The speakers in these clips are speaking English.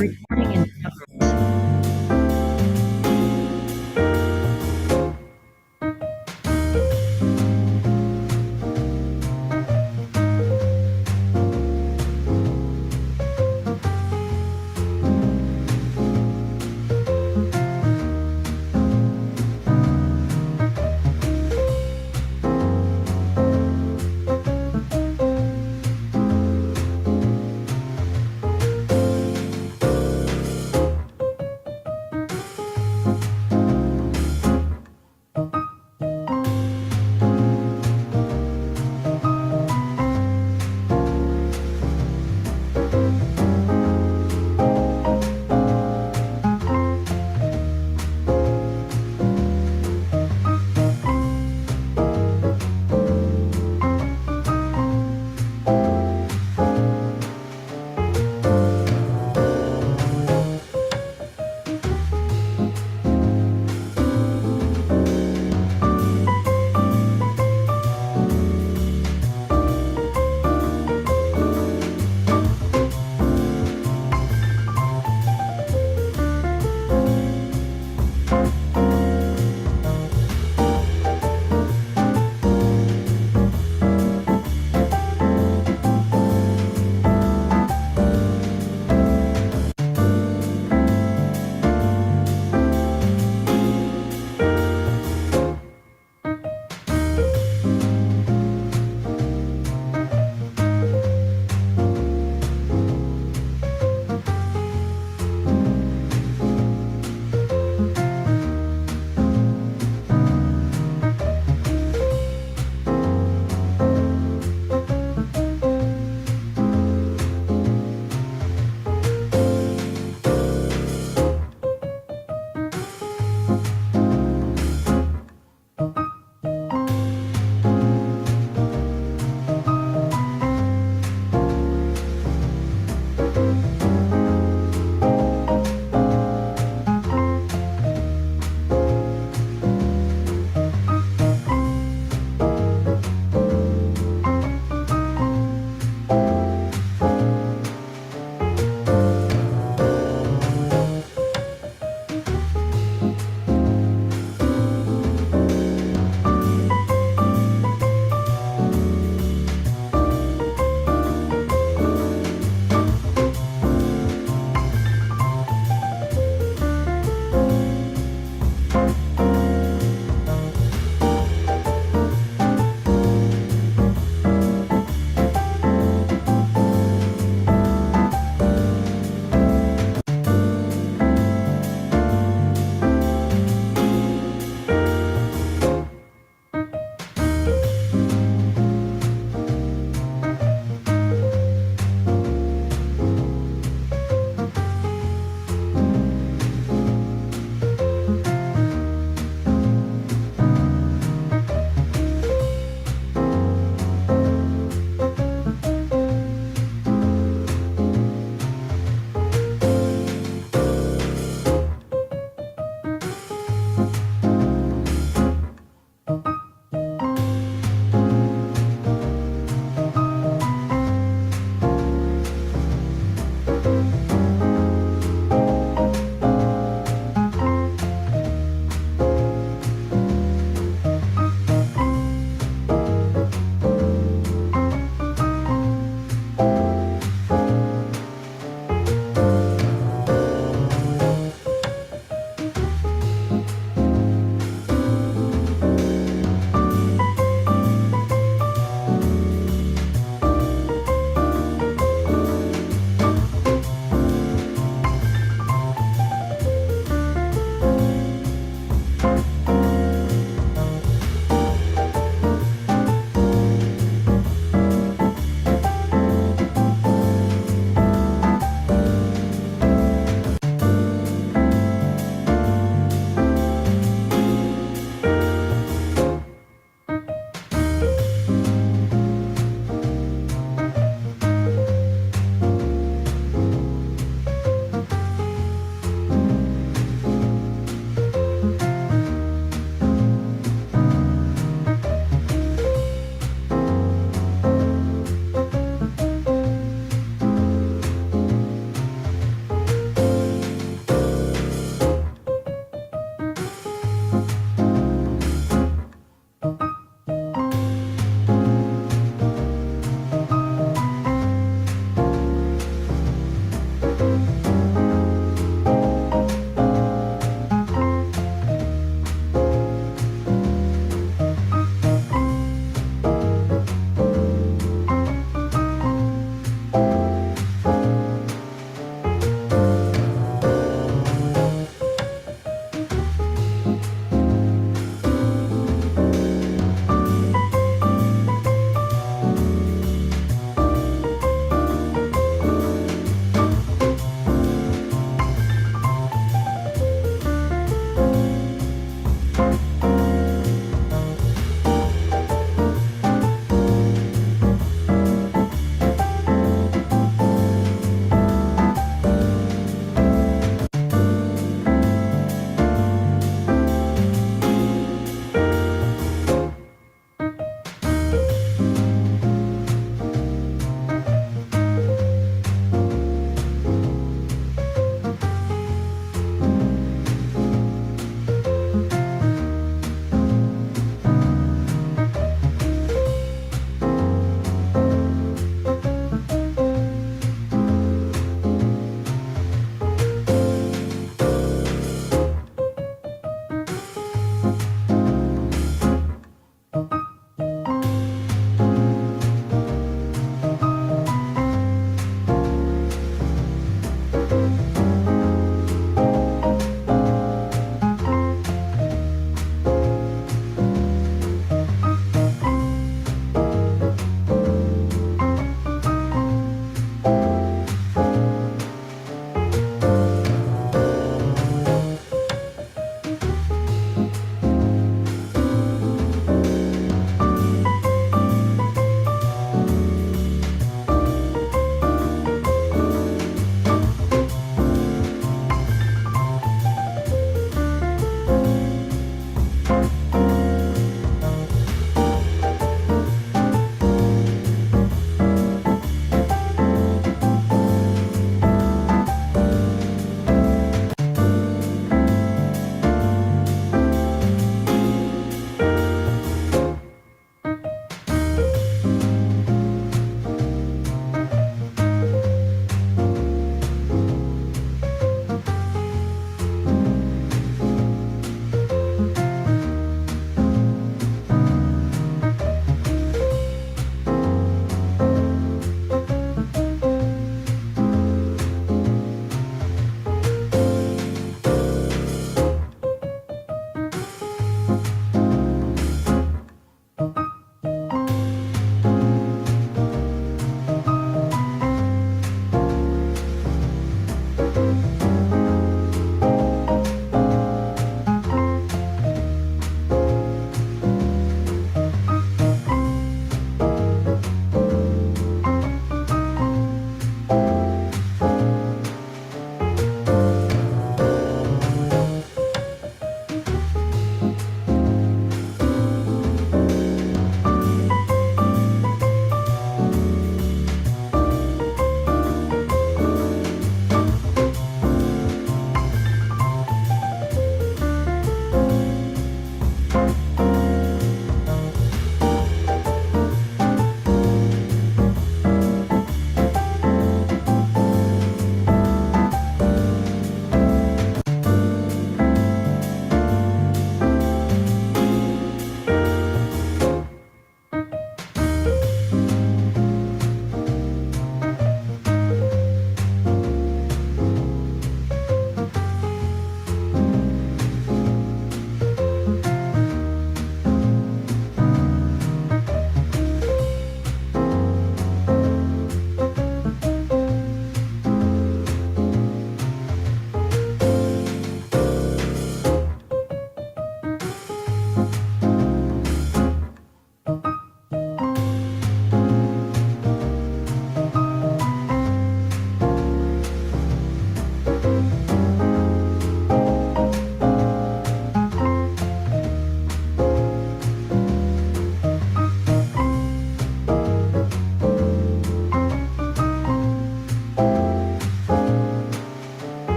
Recording in progress.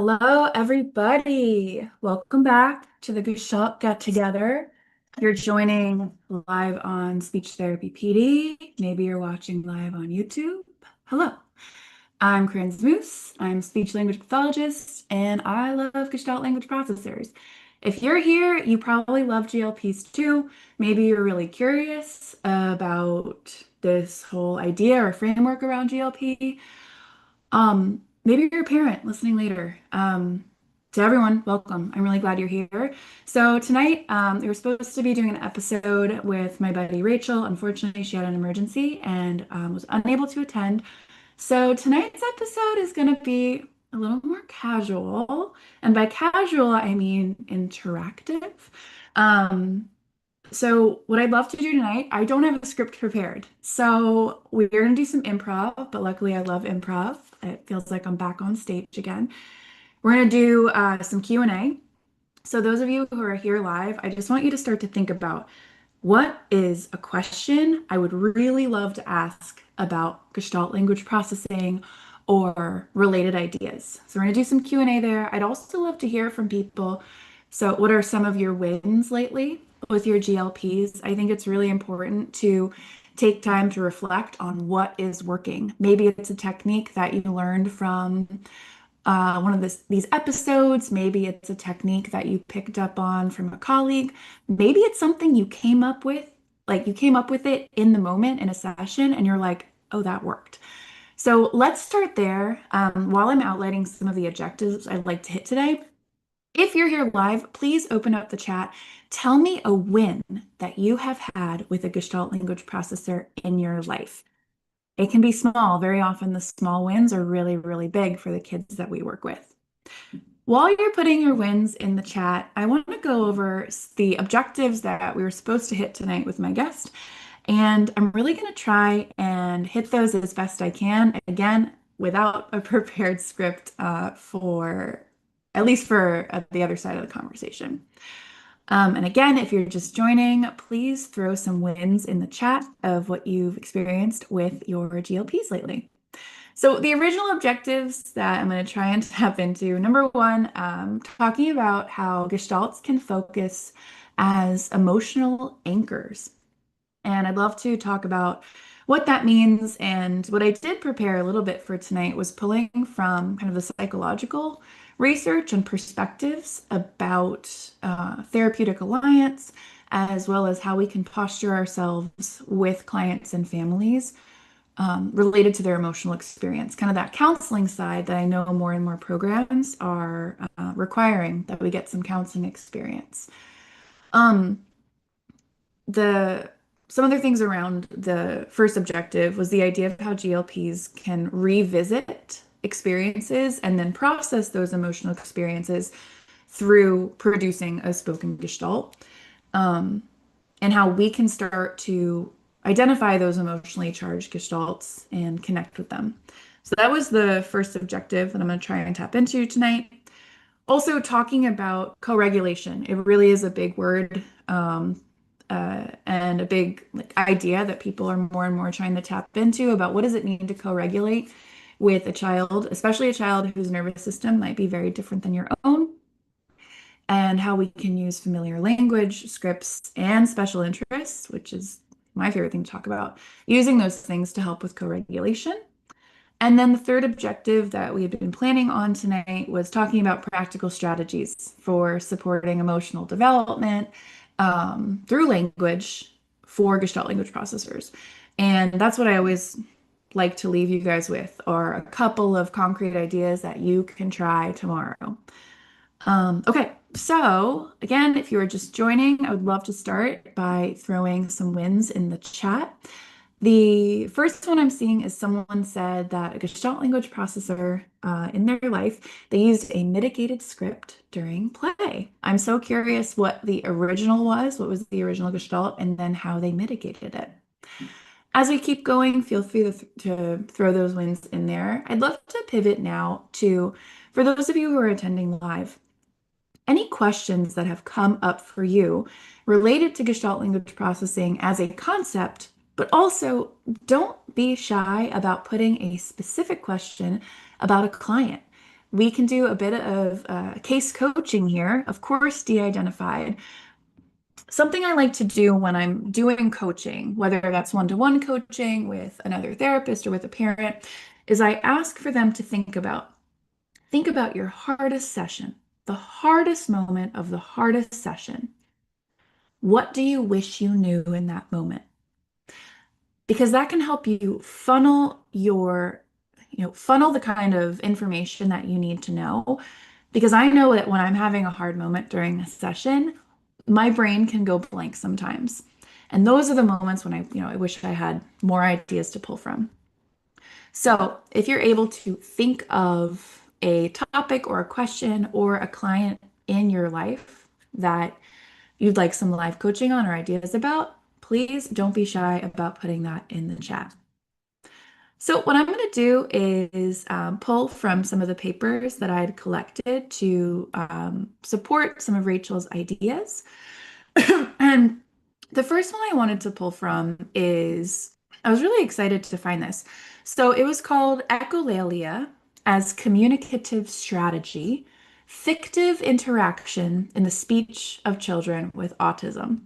Hello, everybody. Welcome back to the Gestalt Get-Together. You're joining live on Speech Therapy PD. Maybe you're watching live on YouTube. Hello, I'm Corinne Zmoos. I'm a speech language pathologist, and I love Gestalt language processors. If you're here, you probably love GLPs too. Maybe you're really curious about this whole idea or framework around GLP. Maybe you're a parent listening later. To everyone, welcome. I'm really glad you're here. So tonight, we were supposed to be doing an episode with my buddy Rachel. Unfortunately, she had an emergency and was unable to attend. So tonight's episode is going to be a little more casual. And by casual, I mean interactive. Um, so what I'd love to do tonight, I don't have a script prepared. So we're gonna do some improv, but luckily I love improv. It feels like I'm back on stage again. We're gonna do some Q&A. So those of you who are here live, I just want you to start to think about what is a question I would really love to ask about Gestalt language processing or related ideas. So we're gonna do some Q&A there. I'd also love to hear from people. So what are some of your wins lately with your GLPs? I think it's really important to take time to reflect on what is working. Maybe it's a technique that you learned from one of these episodes. Maybe it's a technique that you picked up on from a colleague. Maybe it's something you came up with, like you came up with it in the moment in a session and you're like, oh, that worked. So let's start there. While I'm outlining some of the objectives I'd like to hit today, if you're here live, please open up the chat. Tell me a win that you have had with a Gestalt language processor in your life. It can be small. Very often the small wins are really, really big for the kids that we work with. While you're putting your wins in the chat, I want to go over the objectives that we were supposed to hit tonight with my guest. And I'm really going to try and hit those as best I can. Again, without a prepared script for at least for the other side of the conversation. And again, if you're just joining, please throw some wins in the chat of what you've experienced with your GLPs lately. So the original objectives that I'm going to try and tap into, number one, talking about how gestalts can focus as emotional anchors. And I'd love to talk about what that means. And what I did prepare a little bit for tonight was pulling from kind of the psychological research and perspectives about therapeutic alliance, as well as how we can posture ourselves with clients and families related to their emotional experience. Kind of that counseling side that I know more and more programs are requiring that we get some counseling experience. Um, the some other things around the first objective was the idea of how GLPs can revisit experiences and then process those emotional experiences through producing a spoken gestalt, um, and how we can start to identify those emotionally charged gestalts and connect with them. So that was the first objective that I'm going to try and tap into tonight. Also, talking about co-regulation. It really is a big word. And a big idea that people are more and more trying to tap into about what does it mean to co-regulate with a child, especially a child whose nervous system might be very different than your own, and how we can use familiar language, scripts, and special interests, which is my favorite thing to talk about, using those things to help with co-regulation. And then the third objective that we had been planning on tonight was talking about practical strategies for supporting emotional development through language for Gestalt language processors. And that's what I always like to leave you guys with, are a couple of concrete ideas that you can try tomorrow. Okay, so again, if you are just joining, I would love to start by throwing some wins in the chat. The first one I'm seeing is someone said that a Gestalt language processor in their life, they used a mitigated script during play. I'm so curious what the original was, what was the original Gestalt, and then how they mitigated it. As we keep going, feel free to throw those wins in there. I'd love to pivot now to, for those of you who are attending live, any questions that have come up for you related to Gestalt language processing as a concept, but also don't be shy about putting a specific question about a client. we can do a bit of case coaching here, of course, de-identified. Something I like to do when I'm doing coaching, whether that's one-to-one coaching with another therapist or with a parent, is I ask for them to think about your hardest session, the hardest moment of the hardest session. What do you wish you knew in that moment? Because that can help you funnel the kind of information that you need to know. Because I know that when I'm having a hard moment during a session, my brain can go blank sometimes. And those are the moments when I wish I had more ideas to pull from. So if you're able to think of a topic or a question or a client in your life that you'd like some live coaching on or ideas about, please don't be shy about putting that in the chat. So what I'm going to do is pull from some of the papers that I had collected to support some of Rachel's ideas. And the first one I wanted to pull from is, I was really excited to find this. So it was called Echolalia as Communicative Strategy, Fictive Interaction in the Speech of Children with Autism.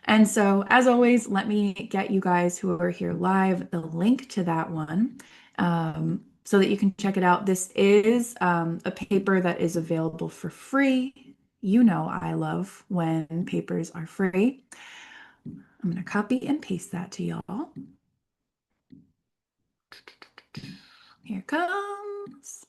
And so, as always, let me get you guys who are here live the link to that one so that you can check it out. This is a paper that is available for free. You know, I love when papers are free. I'm going to copy and paste that to y'all. Here it comes.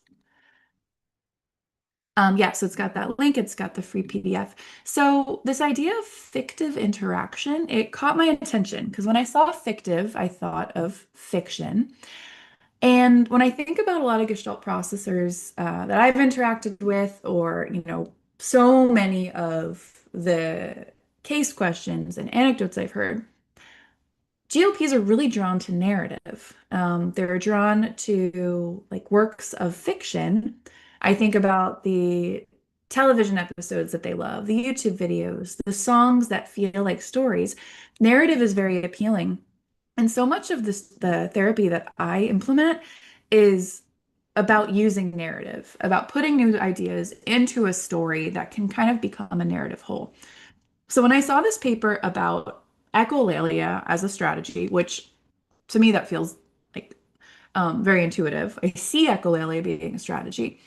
Yeah, so it's got that link, it's got the free PDF. So this idea of fictive interaction, it caught my attention because when I saw fictive, I thought of fiction. And when I think about a lot of Gestalt processors that I've interacted with, or, so many of the case questions and anecdotes I've heard, GLPs are really drawn to narrative. They're drawn to like works of fiction. I think about the television episodes that they love, the YouTube videos, the songs that feel like stories. Narrative is very appealing. And so much of the therapy that I implement is about using narrative, about putting new ideas into a story that can kind of become a narrative whole. So when I saw this paper about echolalia as a strategy, which to me that feels like very intuitive. I see echolalia being a strategy,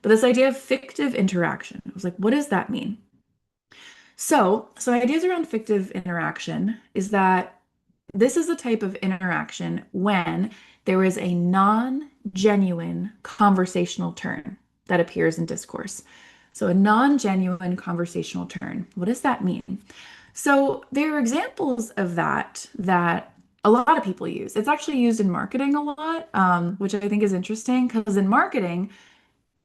but this idea of fictive interaction, I was like, what does that mean? So ideas around fictive interaction is that this is the type of interaction when there is a non-genuine conversational turn that appears in discourse. So a non-genuine conversational turn. What does that mean? So there are examples of that a lot of people use. It's actually used in marketing a lot, which I think is interesting because in marketing,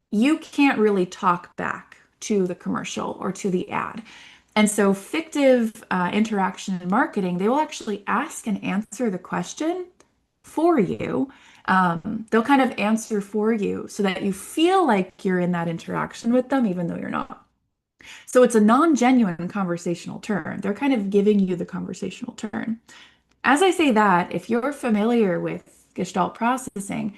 you can't really talk back to the commercial or to the ad. And so fictive interaction in marketing, they will actually ask and answer the question for you. They'll kind of answer for you so that you feel like you're in that interaction with them, even though you're not. So it's a non-genuine conversational turn. They're kind of giving you the conversational turn. As I say that, if you're familiar with Gestalt processing,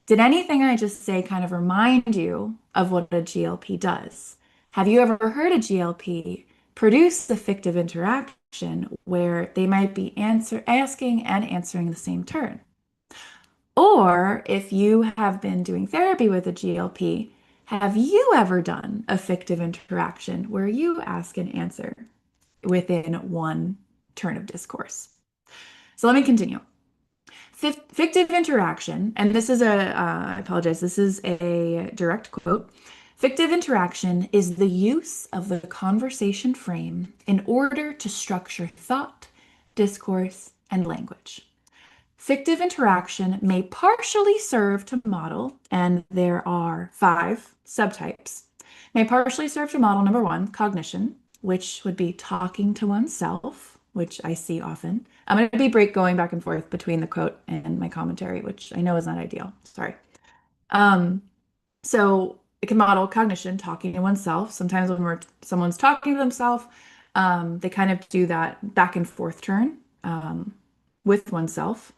did anything I just say kind of remind you of what a GLP does? Have you ever heard a GLP produce the fictive interaction where they might be asking and answering the same turn? Or if you have been doing therapy with a GLP, have you ever done a fictive interaction where you ask and answer within one turn of discourse? So let me continue. Fictive interaction, and this is I apologize, this is a direct quote. Fictive interaction is the use of the conversation frame in order to structure thought, discourse, and language. Fictive interaction may partially serve to model, and there are 5 subtypes, may partially serve to model number 1, cognition, which would be talking to oneself, which I see often. I'm going to be going back and forth between the quote and my commentary, which I know is not ideal. Sorry. Um, so it can model cognition, talking to oneself. Sometimes when someone's talking to themselves, they kind of do that back and forth turn with oneself.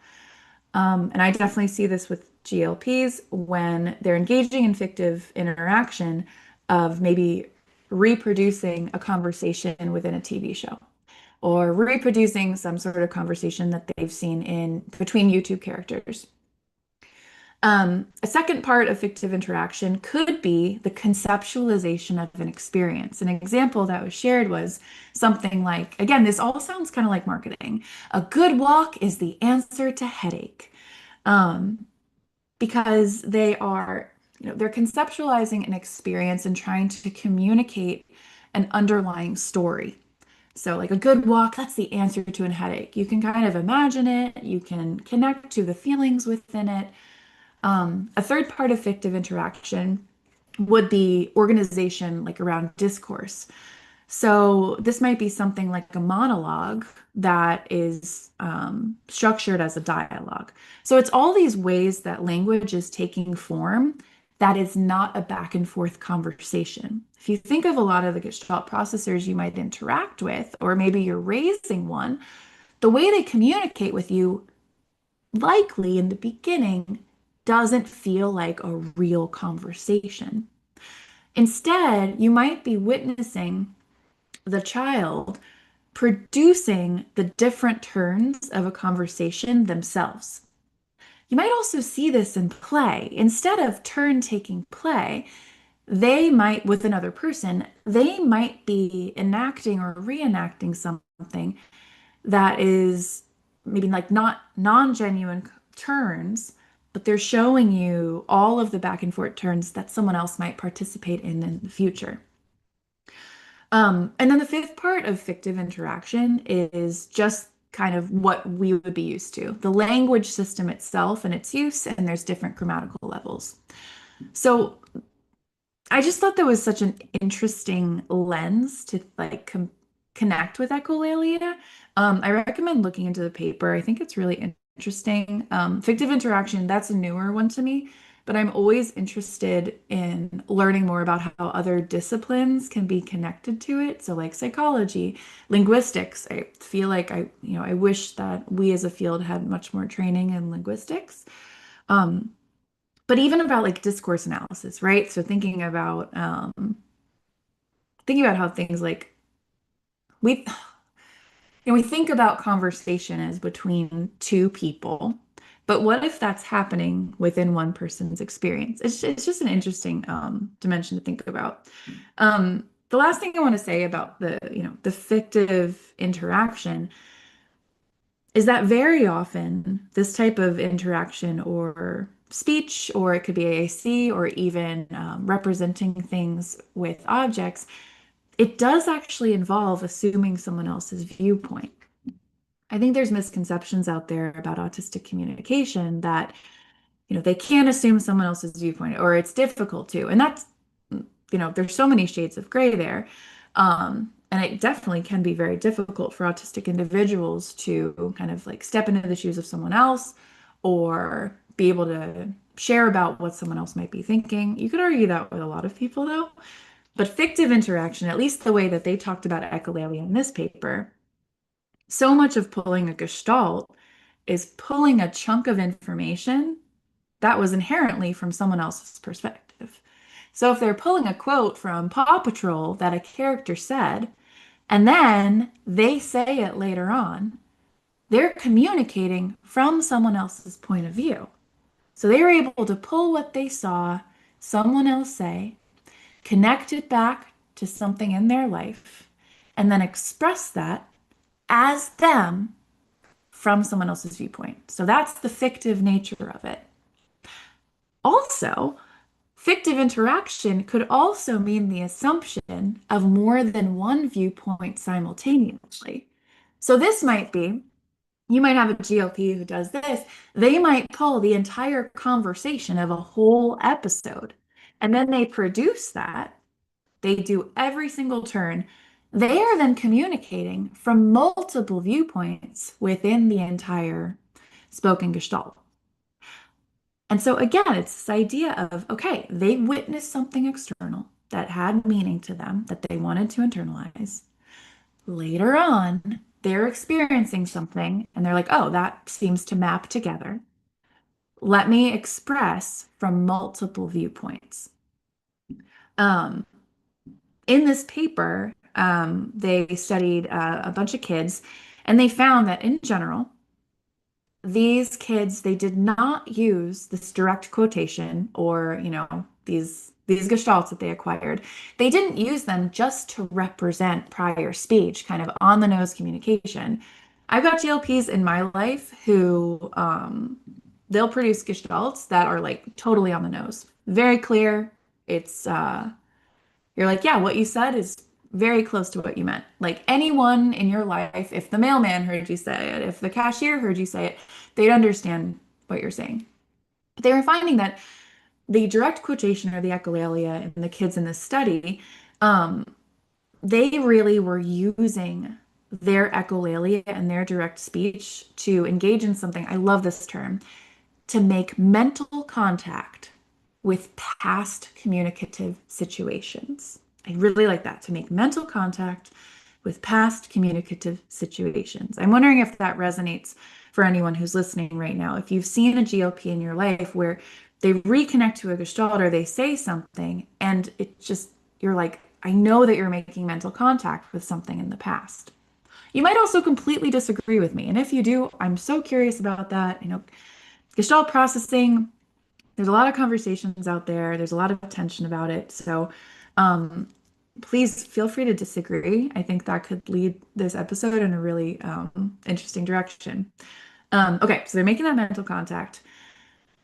And I definitely see this with GLPs when they're engaging in fictive interaction of maybe reproducing a conversation within a TV show or reproducing some sort of conversation that they've seen in between YouTube characters. A second part of fictive interaction could be the conceptualization of an experience. An example that was shared was something like, again, this all sounds kind of like marketing. A good walk is the answer to headache. Um, because they're conceptualizing an experience and trying to communicate an underlying story. So, like a good walk, that's the answer to a headache. You can kind of imagine it, you can connect to the feelings within it. A third part of fictive interaction would be organization, like around discourse. So this might be something like a monologue that is structured as a dialogue. So it's all these ways that language is taking form that is not a back and forth conversation. If you think of a lot of the Gestalt processors you might interact with, or maybe you're raising one, the way they communicate with you, likely in the beginning, doesn't feel like a real conversation. Instead, you might be witnessing the child producing the different turns of a conversation themselves. You might also see this in play. Instead of turn taking play, they might, with another person, they might be enacting or reenacting something that is maybe like not non-genuine turns, but they're showing you all of the back and forth turns that someone else might participate in the future. And then the fifth part of fictive interaction is just kind of what we would be used to, the language system itself and its use, and there's different grammatical levels. So I just thought that was such an interesting lens to like connect with echolalia. I recommend looking into the paper. I think it's really interesting. Fictive interaction, that's a newer one to me, but I'm always interested in learning more about how other disciplines can be connected to it. So like psychology, linguistics. I feel like I wish that we as a field had much more training in linguistics. Um, but even about like discourse analysis, right? So thinking about how things like we we think about conversation as between two people, but what if that's happening within one person's experience? It's just an interesting dimension to think about. The last thing I want to say about the fictive interaction is that very often this type of interaction or speech, or it could be AAC, or even representing things with objects, it does actually involve assuming someone else's viewpoint. I think there's misconceptions out there about autistic communication that, they can't assume someone else's viewpoint or it's difficult to. And that's, there's so many shades of gray there. And it definitely can be very difficult for autistic individuals to kind of like step into the shoes of someone else or be able to share about what someone else might be thinking. You could argue that with a lot of people, though. But fictive interaction, at least the way that they talked about echolalia in this paper, so much of pulling a gestalt is pulling a chunk of information that was inherently from someone else's perspective. So if they're pulling a quote from Paw Patrol that a character said, and then they say it later on, they're communicating from someone else's point of view. So they were able to pull what they saw someone else say, connect it back to something in their life, and then express that as them from someone else's viewpoint. So that's the fictive nature of it. Also, fictive interaction could also mean the assumption of more than one viewpoint simultaneously. So this might be, you might have a GLP who does this. They might pull the entire conversation of a whole episode, and then they produce that. They do every single turn. They are then communicating from multiple viewpoints within the entire spoken gestalt. And so again, it's this idea of, okay, they witnessed something external that had meaning to them that they wanted to internalize. Later on, they're experiencing something and they're like, oh, that seems to map together. let me express from multiple viewpoints. Um, in this paper, they studied a bunch of kids, and they found that in general, these kids, they did not use this direct quotation or, these gestalts that they acquired. They didn't use them just to represent prior speech, kind of on the nose communication. I've got GLPs in my life who they'll produce gestalts that are like totally on the nose, very clear. It's you're like, yeah, what you said is very close to what you meant. Like anyone in your life, if the mailman heard you say it, if the cashier heard you say it, they'd understand what you're saying. But they were finding that the direct quotation or the echolalia and the kids in this study, um, they really were using their echolalia and their direct speech to engage in something. I love this term, to make mental contact with past communicative situations. I really like that, to make mental contact with past communicative situations. I'm wondering if that resonates for anyone who's listening right now. If you've seen a GLP in your life where they reconnect to a gestalt or they say something and it just, you're like, I know that you're making mental contact with something in the past. You might also completely disagree with me. And if you do, I'm so curious about that. Gestalt processing, there's a lot of conversations out there. There's a lot of tension about it. So um, please feel free to disagree. I think that could lead this episode in a really interesting direction. Okay, so they're making that mental contact.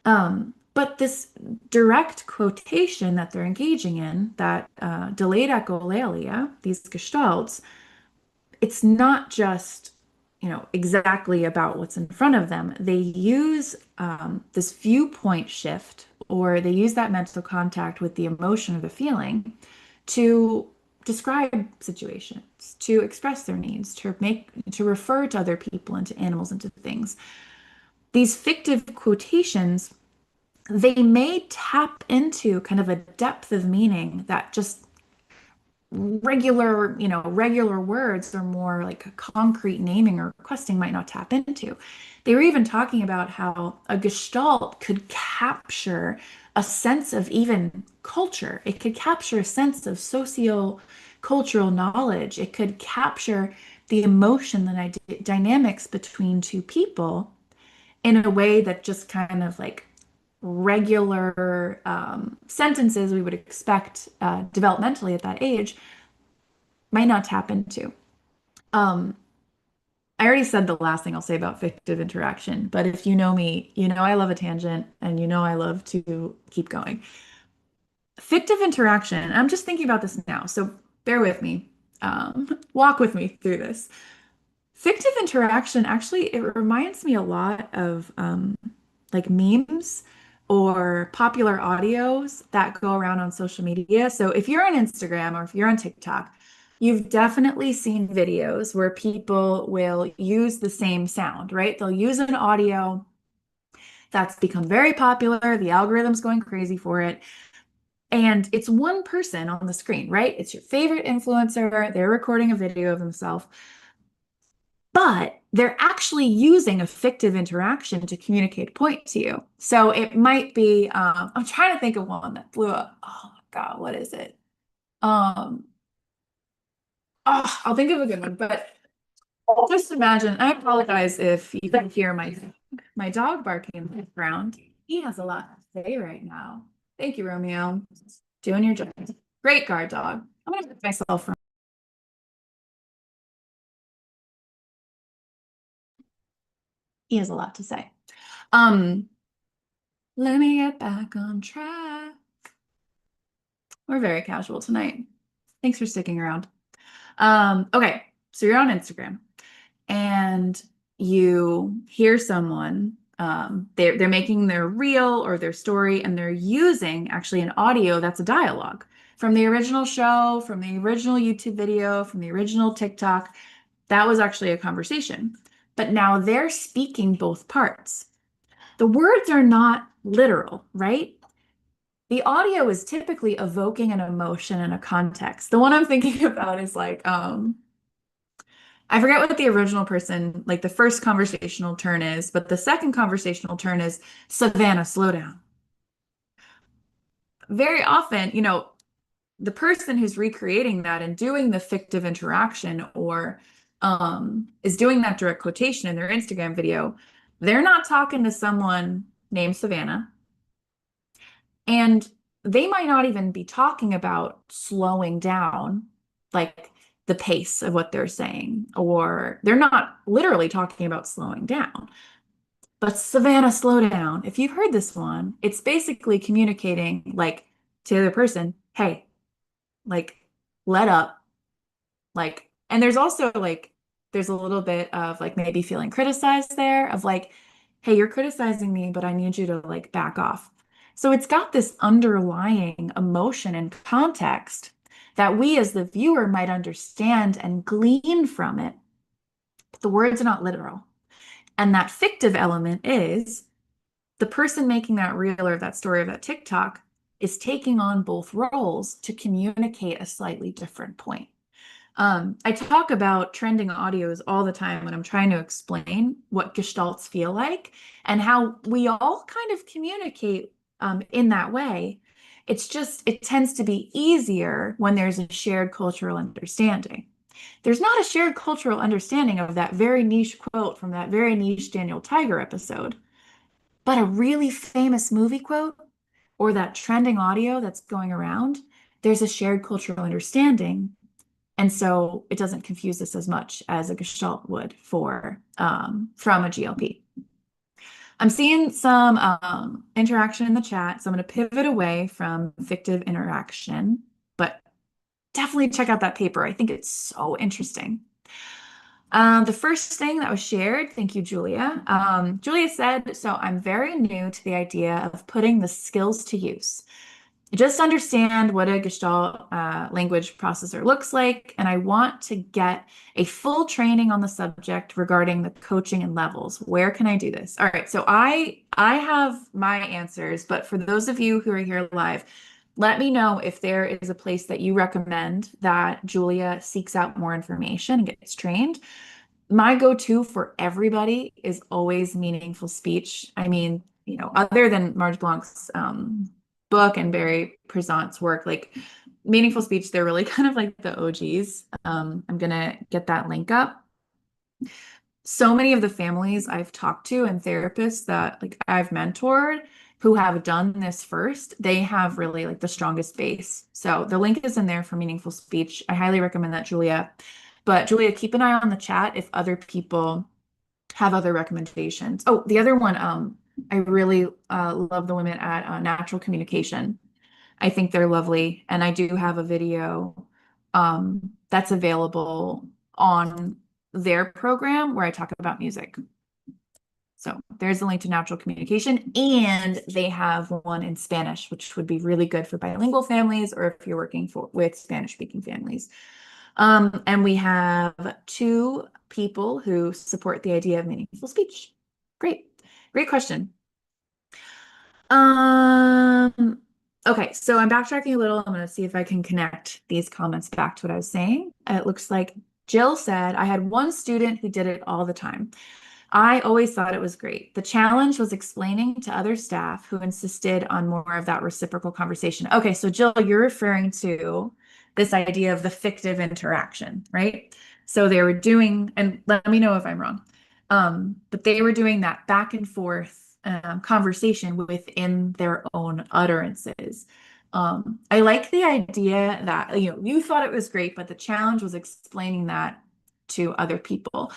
But this direct quotation that they're engaging in, that delayed echolalia, these gestalts, it's not just, exactly about what's in front of them. They use this viewpoint shift, or they use that mental contact with the emotion or the feeling to describe situations, to express their needs, to refer to other people and to animals and to things. These fictive quotations, they may tap into kind of a depth of meaning that just regular words or more like a concrete naming or requesting might not tap into. They were even talking about how a gestalt could capture a sense of even culture. It could capture a sense of socio-cultural knowledge. It could capture the emotion, the dynamics between two people in a way that just kind of like regular sentences we would expect developmentally at that age might not tap into. Um, I already said the last thing I'll say about fictive interaction, but if you know me, you know I love a tangent and you know I love to keep going. Fictive interaction, I'm just thinking about this now, so bear with me. Walk with me through this. Fictive interaction, actually, it reminds me a lot of like memes or popular audios that go around on social media. So if you're on Instagram or if you're on TikTok, you've definitely seen videos where people will use the same sound, right? They'll use an audio that's become very popular. The algorithm's going crazy for it. And it's one person on the screen, right? It's your favorite influencer. They're recording a video of themselves, but they're actually using a fictive interaction to communicate a point to you. So it might be, I'm trying to think of one that blew up. Oh my God, what is it? Um, I'll think of a good one, but just imagine, I apologize if you can hear my dog barking in the background. He has a lot to say right now. Thank you, Romeo. Doing your job. Great guard dog. I'm gonna put myself from. He has a lot to say. Um, Let me get back on track. We're very casual tonight. Thanks for sticking around. Okay, so you're on Instagram and you hear someone, they're making their reel or their story, and they're using actually an audio that's a dialogue from the original show, from the original YouTube video, from the original TikTok. That was actually a conversation. But now they're speaking both parts. The words are not literal, right? The audio is typically evoking an emotion and a context. The one I'm thinking about is like, I forget what the original person, like the first conversational turn is, but the second conversational turn is Savannah, slow down. Very often, the person who's recreating that and doing the fictive interaction or is doing that direct quotation in their Instagram video, they're not talking to someone named Savannah. And they might not even be talking about slowing down, like the pace of what they're saying, or they're not literally talking about slowing down. But Savannah, slow down. If you've heard this one, it's basically communicating like to the other person, hey, like let up, like, and there's also like, there's a little bit of like maybe feeling criticized there of like, hey, you're criticizing me, but I need you to like back off. So it's got this underlying emotion and context that we as the viewer might understand and glean from it. But the words are not literal. And that fictive element is the person making that reel or that story or that TikTok is taking on both roles to communicate a slightly different point. I talk about trending audios all the time when I'm trying to explain what gestalts feel like and how we all kind of communicate in that way. It's just, it tends to be easier when there's a shared cultural understanding. There's not a shared cultural understanding of that very niche quote from that very niche Daniel Tiger episode, but a really famous movie quote or that trending audio that's going around, there's a shared cultural understanding, and so it doesn't confuse us as much as a Gestalt would for from a GLP. I'm seeing some interaction in the chat, so I'm going to pivot away from fictive interaction, but definitely check out that paper. I think it's so interesting. The first thing that was shared, thank you, Julia. Julia said, so I'm very new to the idea of putting the skills to use. Just understand what a Gestalt language processor looks like, and I want to get a full training on the subject regarding the coaching and levels. Where can I do this? All right, so I have my answers, but for those of you who are here live, let me know if there is a place that you recommend that Julia seeks out more information and gets trained. My go-to for everybody is always meaningful speech. I mean, other than Marge Blanc's book and Barry Prezant's work, like meaningful speech, they're really kind of like the OGs. I'm gonna get that link up. So many of the families I've talked to and therapists that like I've mentored who have done this first, they have really like the strongest base. So the link is in there for meaningful speech. I highly recommend that, Julia. But Julia, keep an eye on the chat if other people have other recommendations. Oh, the other one, I really love the women at Natural Communication. I think they're lovely. And I do have a video that's available on their program where I talk about music. So there's a link to Natural Communication, and they have one in Spanish, which would be really good for bilingual families or if you're working with Spanish-speaking families. And we have two people who support the idea of meaningful speech. Great. Great question. Okay, so I'm backtracking a little. I'm going to see if I can connect these comments back to what I was saying. It looks like Jill said, I had one student who did it all the time. I always thought it was great. The challenge was explaining to other staff who insisted on more of that reciprocal conversation. Okay, so Jill, you're referring to this idea of the fictive interaction, right? So they were doing, and let me know if I'm wrong, but they were doing that back and forth conversation within their own utterances. I like the idea that, you thought it was great, but the challenge was explaining that to other people.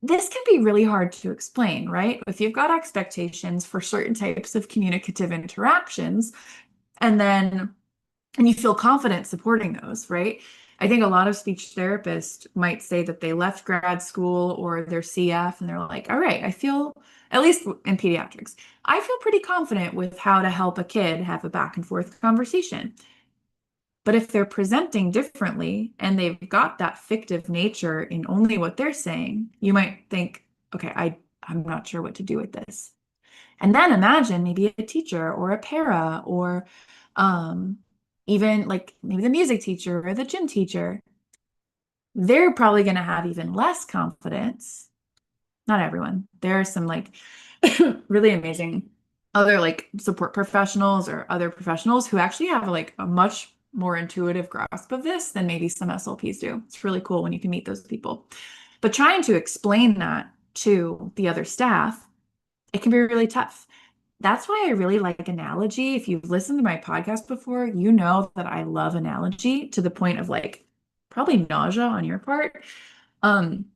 This can be really hard to explain, right? If you've got expectations for certain types of communicative interactions, and you feel confident supporting those, right? I think a lot of speech therapists might say that they left grad school or their CF and they're like, all right, I feel, at least in pediatrics, I feel pretty confident with how to help a kid have a back and forth conversation. But if they're presenting differently and they've got that fictive nature in only what they're saying, you might think, okay, I'm not sure what to do with this. And then imagine maybe a teacher or a para or even like maybe the music teacher or the gym teacher. they're probably going to have even less confidence. Not everyone. There are some like really amazing other like support professionals or other professionals who actually have like a much more intuitive grasp of this than maybe some SLPs do. It's really cool when you can meet those people. But trying to explain that to the other staff, it can be really tough. That's why I really like analogy. If you've listened to my podcast before, you know that I love analogy to the point of like probably nausea on your part. Um,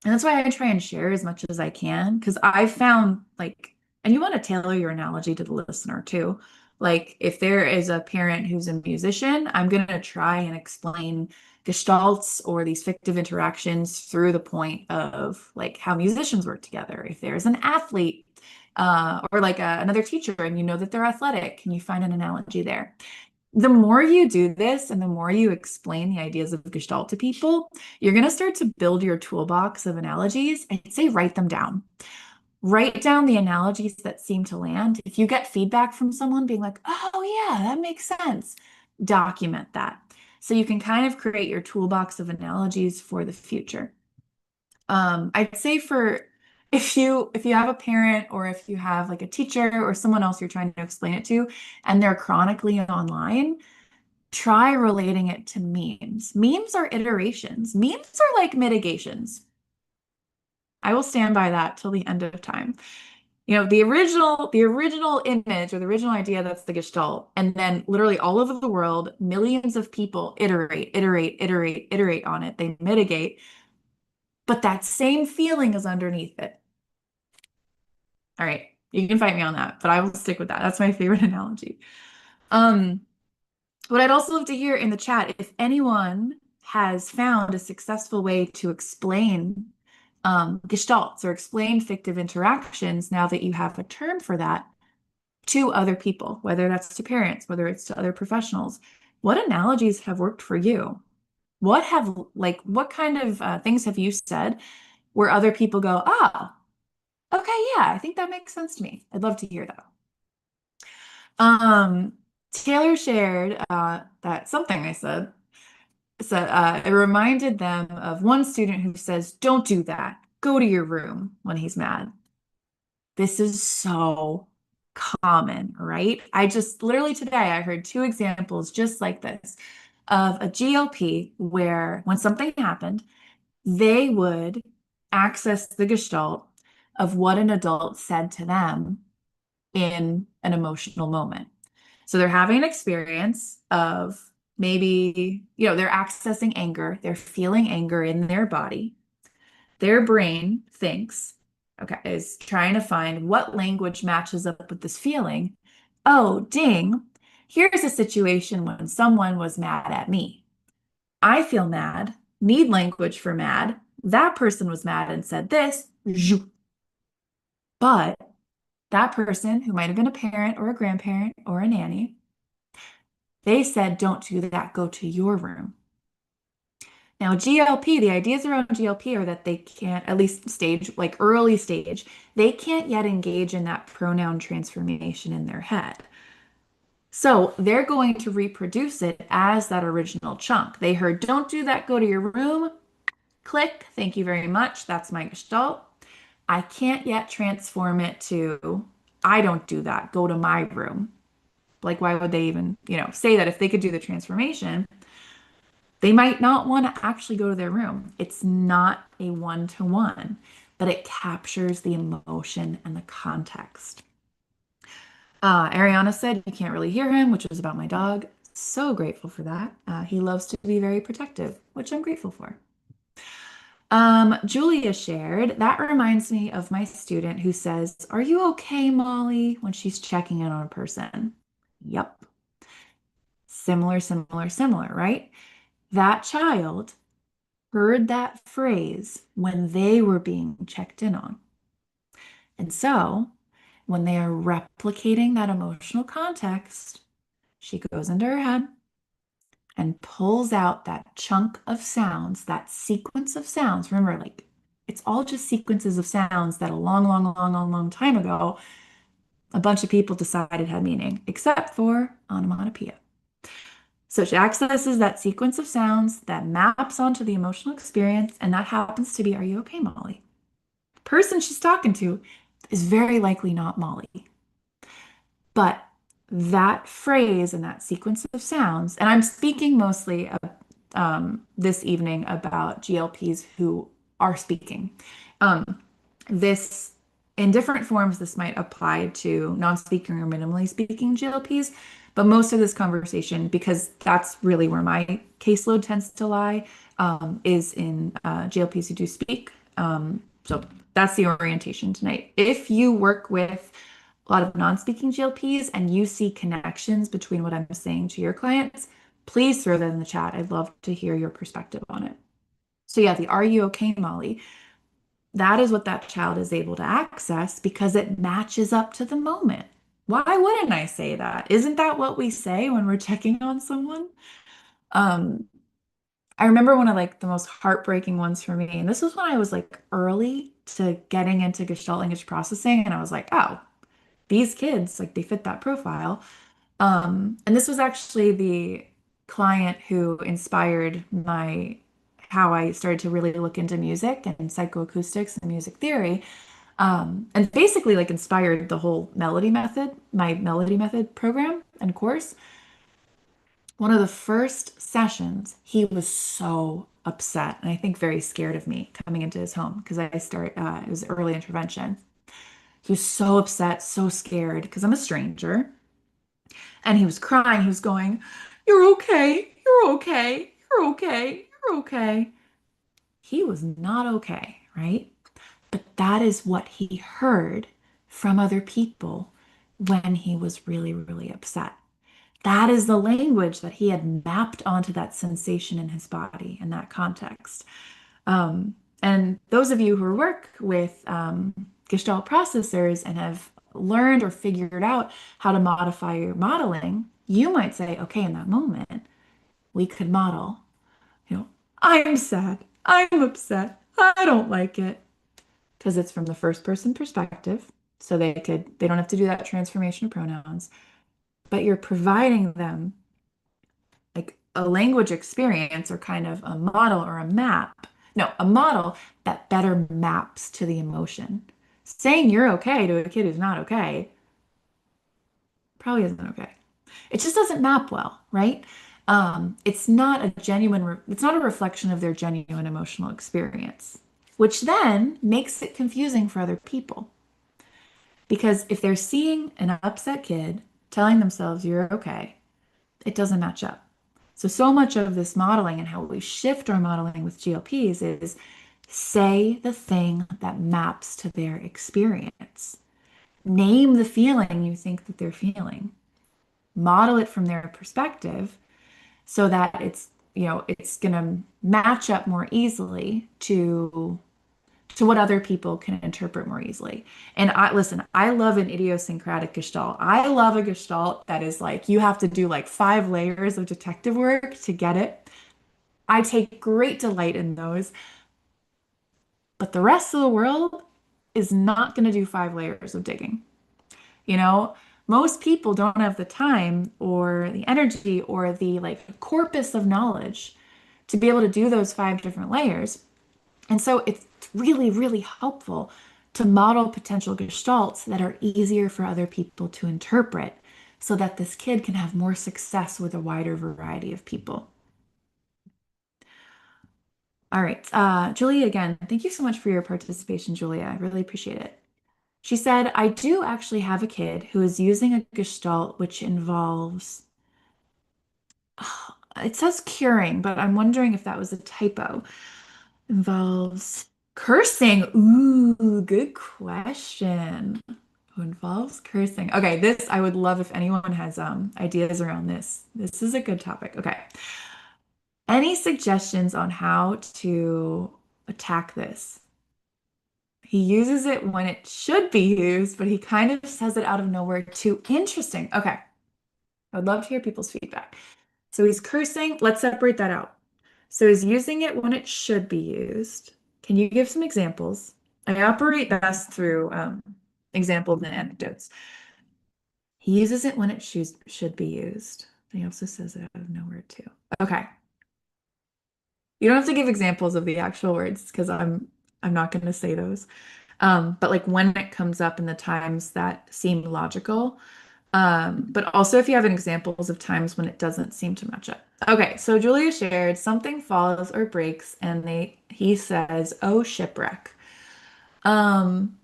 and that's why I try and share as much as I can because I found like, and you want to tailor your analogy to the listener too. Like, if there is a parent who's a musician, I'm going to try and explain gestalts or these fictive interactions through the point of like how musicians work together. If there's an athlete, or like another teacher and you know that they're athletic, can you find an analogy there? The more you do this and the more you explain the ideas of Gestalt to people, you're going to start to build your toolbox of analogies. I'd say write them down. Write down the analogies that seem to land. If you get feedback from someone being like, oh, yeah, that makes sense, document that. So you can kind of create your toolbox of analogies for the future. I'd say for if you have a parent or if you have like a teacher or someone else you're trying to explain it to and they're chronically online, try relating it to memes. Memes are iterations. Memes are like mitigations. I will stand by that till the end of time. You know, the original image or the original idea, that's the Gestalt. And then literally all over the world, millions of people iterate on it. They mitigate, but that same feeling is underneath it. All right, you can fight me on that, but I will stick with that. That's my favorite analogy. Um, what I'd also love to hear in the chat, if anyone has found a successful way to explain gestalts or explain fictive interactions now that you have a term for that to other people, whether that's to parents, whether it's to other professionals. What analogies have worked for you? What kind of things have you said where other people go, oh, okay, yeah, I think that makes sense to me. I'd love to hear that. Um, Taylor shared that something I said it reminded them of one student who says, "Don't do that. Go to your room," when he's mad. This is so common, right? I just literally today I heard two examples just like this of a GLP where when something happened, they would access the gestalt of what an adult said to them in an emotional moment. So they're having an experience of maybe, they're accessing anger, they're feeling anger in their body. Their brain thinks, okay, is trying to find what language matches up with this feeling. Oh, ding, here's a situation when someone was mad at me. I feel mad, need language for mad. That person was mad and said this, but that person, who might have been a parent or a grandparent or a nanny, they said, don't do that, go to your room. Now, GLP, the ideas around GLP are that they can't, at least stage, like early stage, they can't yet engage in that pronoun transformation in their head. So they're going to reproduce it as that original chunk. They heard, don't do that, go to your room. Click, thank you very much. That's my gestalt. I can't yet transform it to, I don't do that, go to my room. Like, why would they even, say that if they could do the transformation? They might not want to actually go to their room. It's not a one-to-one, but it captures the emotion and the context. Ariana said you can't really hear him, which was about my dog. So grateful for that. He loves to be very protective, which I'm grateful for. Julia shared, that reminds me of my student who says, "Are you okay, Molly?" when she's checking in on a person. Yep. Similar, right? That child heard that phrase when they were being checked in on. And so when they are replicating that emotional context, she goes into her head and pulls out that chunk of sounds, that sequence of sounds. Remember, like, it's all just sequences of sounds that a long time ago, a bunch of people decided had meaning, except for onomatopoeia. So she accesses that sequence of sounds that maps onto the emotional experience, and that happens to be, "Are you okay, Molly?" The person she's talking to is very likely not Molly. But that phrase and that sequence of sounds, and I'm speaking mostly this evening about GLPs who are speaking. Um, this, in different forms, this might apply to non-speaking or minimally speaking GLPs, but most of this conversation, because that's really where my caseload tends to lie, is in GLPs who do speak. So that's the orientation tonight. If you work with a lot of non-speaking GLPs and you see connections between what I'm saying to your clients, please throw that in the chat. I'd love to hear your perspective on it. So yeah, the "Are you okay, Molly?" That is what that child is able to access because it matches up to the moment. Why wouldn't I say that? Isn't that what we say when we're checking on someone? Um, I remember one of like the most heartbreaking ones for me, and this was when I was like early to getting into Gestalt language processing, and I was like, oh, these kids, like they fit that profile. And this was actually the client who inspired my how I started to really look into music and psychoacoustics and music theory. And basically like inspired the whole melody method, my melody method program and course. One of the first sessions, he was so upset and I think very scared of me coming into his home because it was early intervention. He was so upset, so scared because I'm a stranger. And he was crying. He was going, "You're okay. You're okay. You're okay. You're okay." He was not okay, right? But that is what he heard from other people when he was really, really upset. That is the language that he had mapped onto that sensation in his body in that context. And those of you who work with Gestalt processors and have learned or figured out how to modify your modeling, you might say, okay, in that moment, we could model, you know, "I'm sad, I'm upset, I don't like it," because it's from the first person perspective. So they don't have to do that transformation of pronouns, but you're providing them like a language experience or kind of a model or a map. No, a model that better maps to the emotion. Saying you're okay to a kid who's not okay probably isn't okay. It just doesn't map well, right? It's not a reflection of their genuine emotional experience, which then makes it confusing for other people. Because if they're seeing an upset kid telling themselves you're okay, it doesn't match up. So much of this modeling and how we shift our modeling with GLPs is say the thing that maps to their experience. Name the feeling you think that they're feeling. Model it from their perspective so that it's going to match up more easily to what other people can interpret more easily. And I love an idiosyncratic gestalt. I love a gestalt that is like you have to do like 5 layers of detective work to get it. I take great delight in those, but the rest of the world is not going to do 5 layers of digging. You know, most people don't have the time or the energy or the like corpus of knowledge to be able to do those 5 different layers. And so it's really, really helpful to model potential gestalts that are easier for other people to interpret so that this kid can have more success with a wider variety of people. All right. Julia, again, thank you so much for your participation, Julia. I really appreciate it. She said, "I do actually have a kid who is using a gestalt which involves, it says curing, but I'm wondering if that was a typo. Involves cursing." Ooh, good question. Who involves cursing? Okay, this I would love if anyone has ideas around this. This is a good topic. Okay. Any suggestions on how to attack this? He uses it when it should be used, but he kind of says it out of nowhere too. Interesting. Okay. I would love to hear people's feedback. So he's cursing. Let's separate that out. So he's using it when it should be used. Can you give some examples? I operate best through examples and anecdotes. He uses it when it should be used. He also says it out of nowhere too. Okay. You don't have to give examples of the actual words because I'm not going to say those. But like when it comes up in the times that seem logical, but also if you have examples of times when it doesn't seem to match up. Okay, so Julia shared something falls or breaks, and he says, "Oh, shipwreck." Um,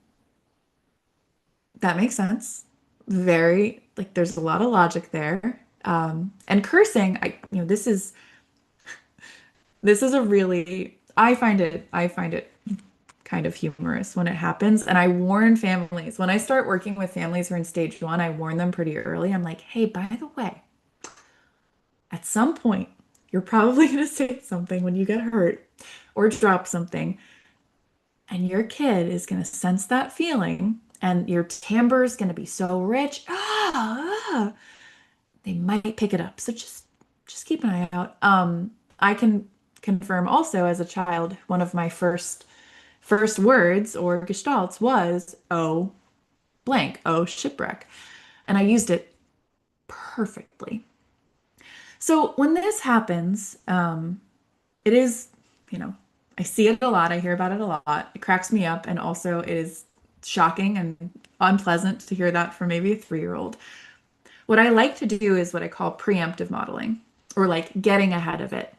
that makes sense. Very like there's a lot of logic there. And cursing, this is a really I find it kind of humorous when it happens. And I warn families when I start working with families who are in stage one, I warn them pretty early. I'm like, hey, by the way, at some point, you're probably going to say something when you get hurt or drop something, and your kid is going to sense that feeling, and your timbre is going to be so rich. They might pick it up. So just keep an eye out. I can confirm also as a child, one of my first words or gestalts was oh blank, oh shipwreck. And I used it perfectly. So when this happens, it is, you know, I see it a lot. I hear about it a lot. It cracks me up. And also it is shocking and unpleasant to hear that from maybe a 3-year-old. What I like to do is what I call preemptive modeling or like getting ahead of it.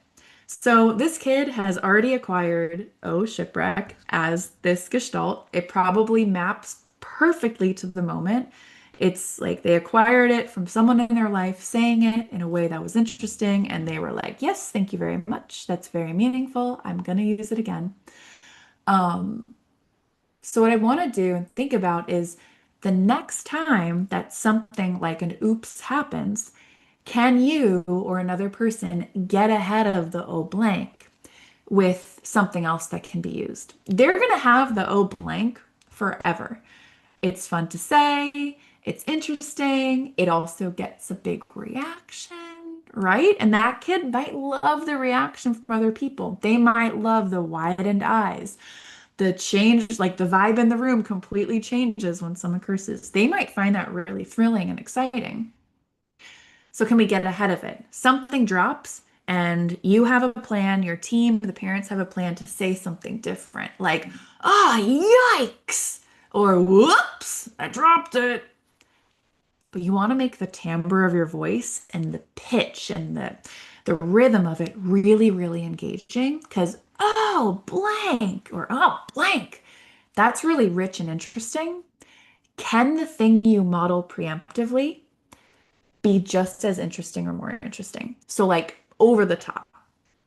So this kid has already acquired oh shipwreck as this gestalt. It probably maps perfectly to the moment. It's like they acquired it from someone in their life saying it in a way that was interesting, and they were like, "Yes, thank you very much. That's very meaningful. I'm gonna use it again." Um, so what I want to do and think about is the next time that something like an oops happens, can you or another person get ahead of the O blank with something else that can be used? They're going to have the O blank forever. It's fun to say, it's interesting, it also gets a big reaction, right? And that kid might love the reaction from other people. They might love the widened eyes. The change, like the vibe in the room completely changes when someone curses. They might find that really thrilling and exciting. So can we get ahead of it? Something drops and you have a plan, your team, the parents have a plan to say something different, like, ah, yikes, or whoops, I dropped it. But you want to make the timbre of your voice and the pitch and the rhythm of it really, really engaging because, oh, blank, or oh, blank. That's really rich and interesting. Can the thing you model preemptively be just as interesting or more interesting? So, like over the top,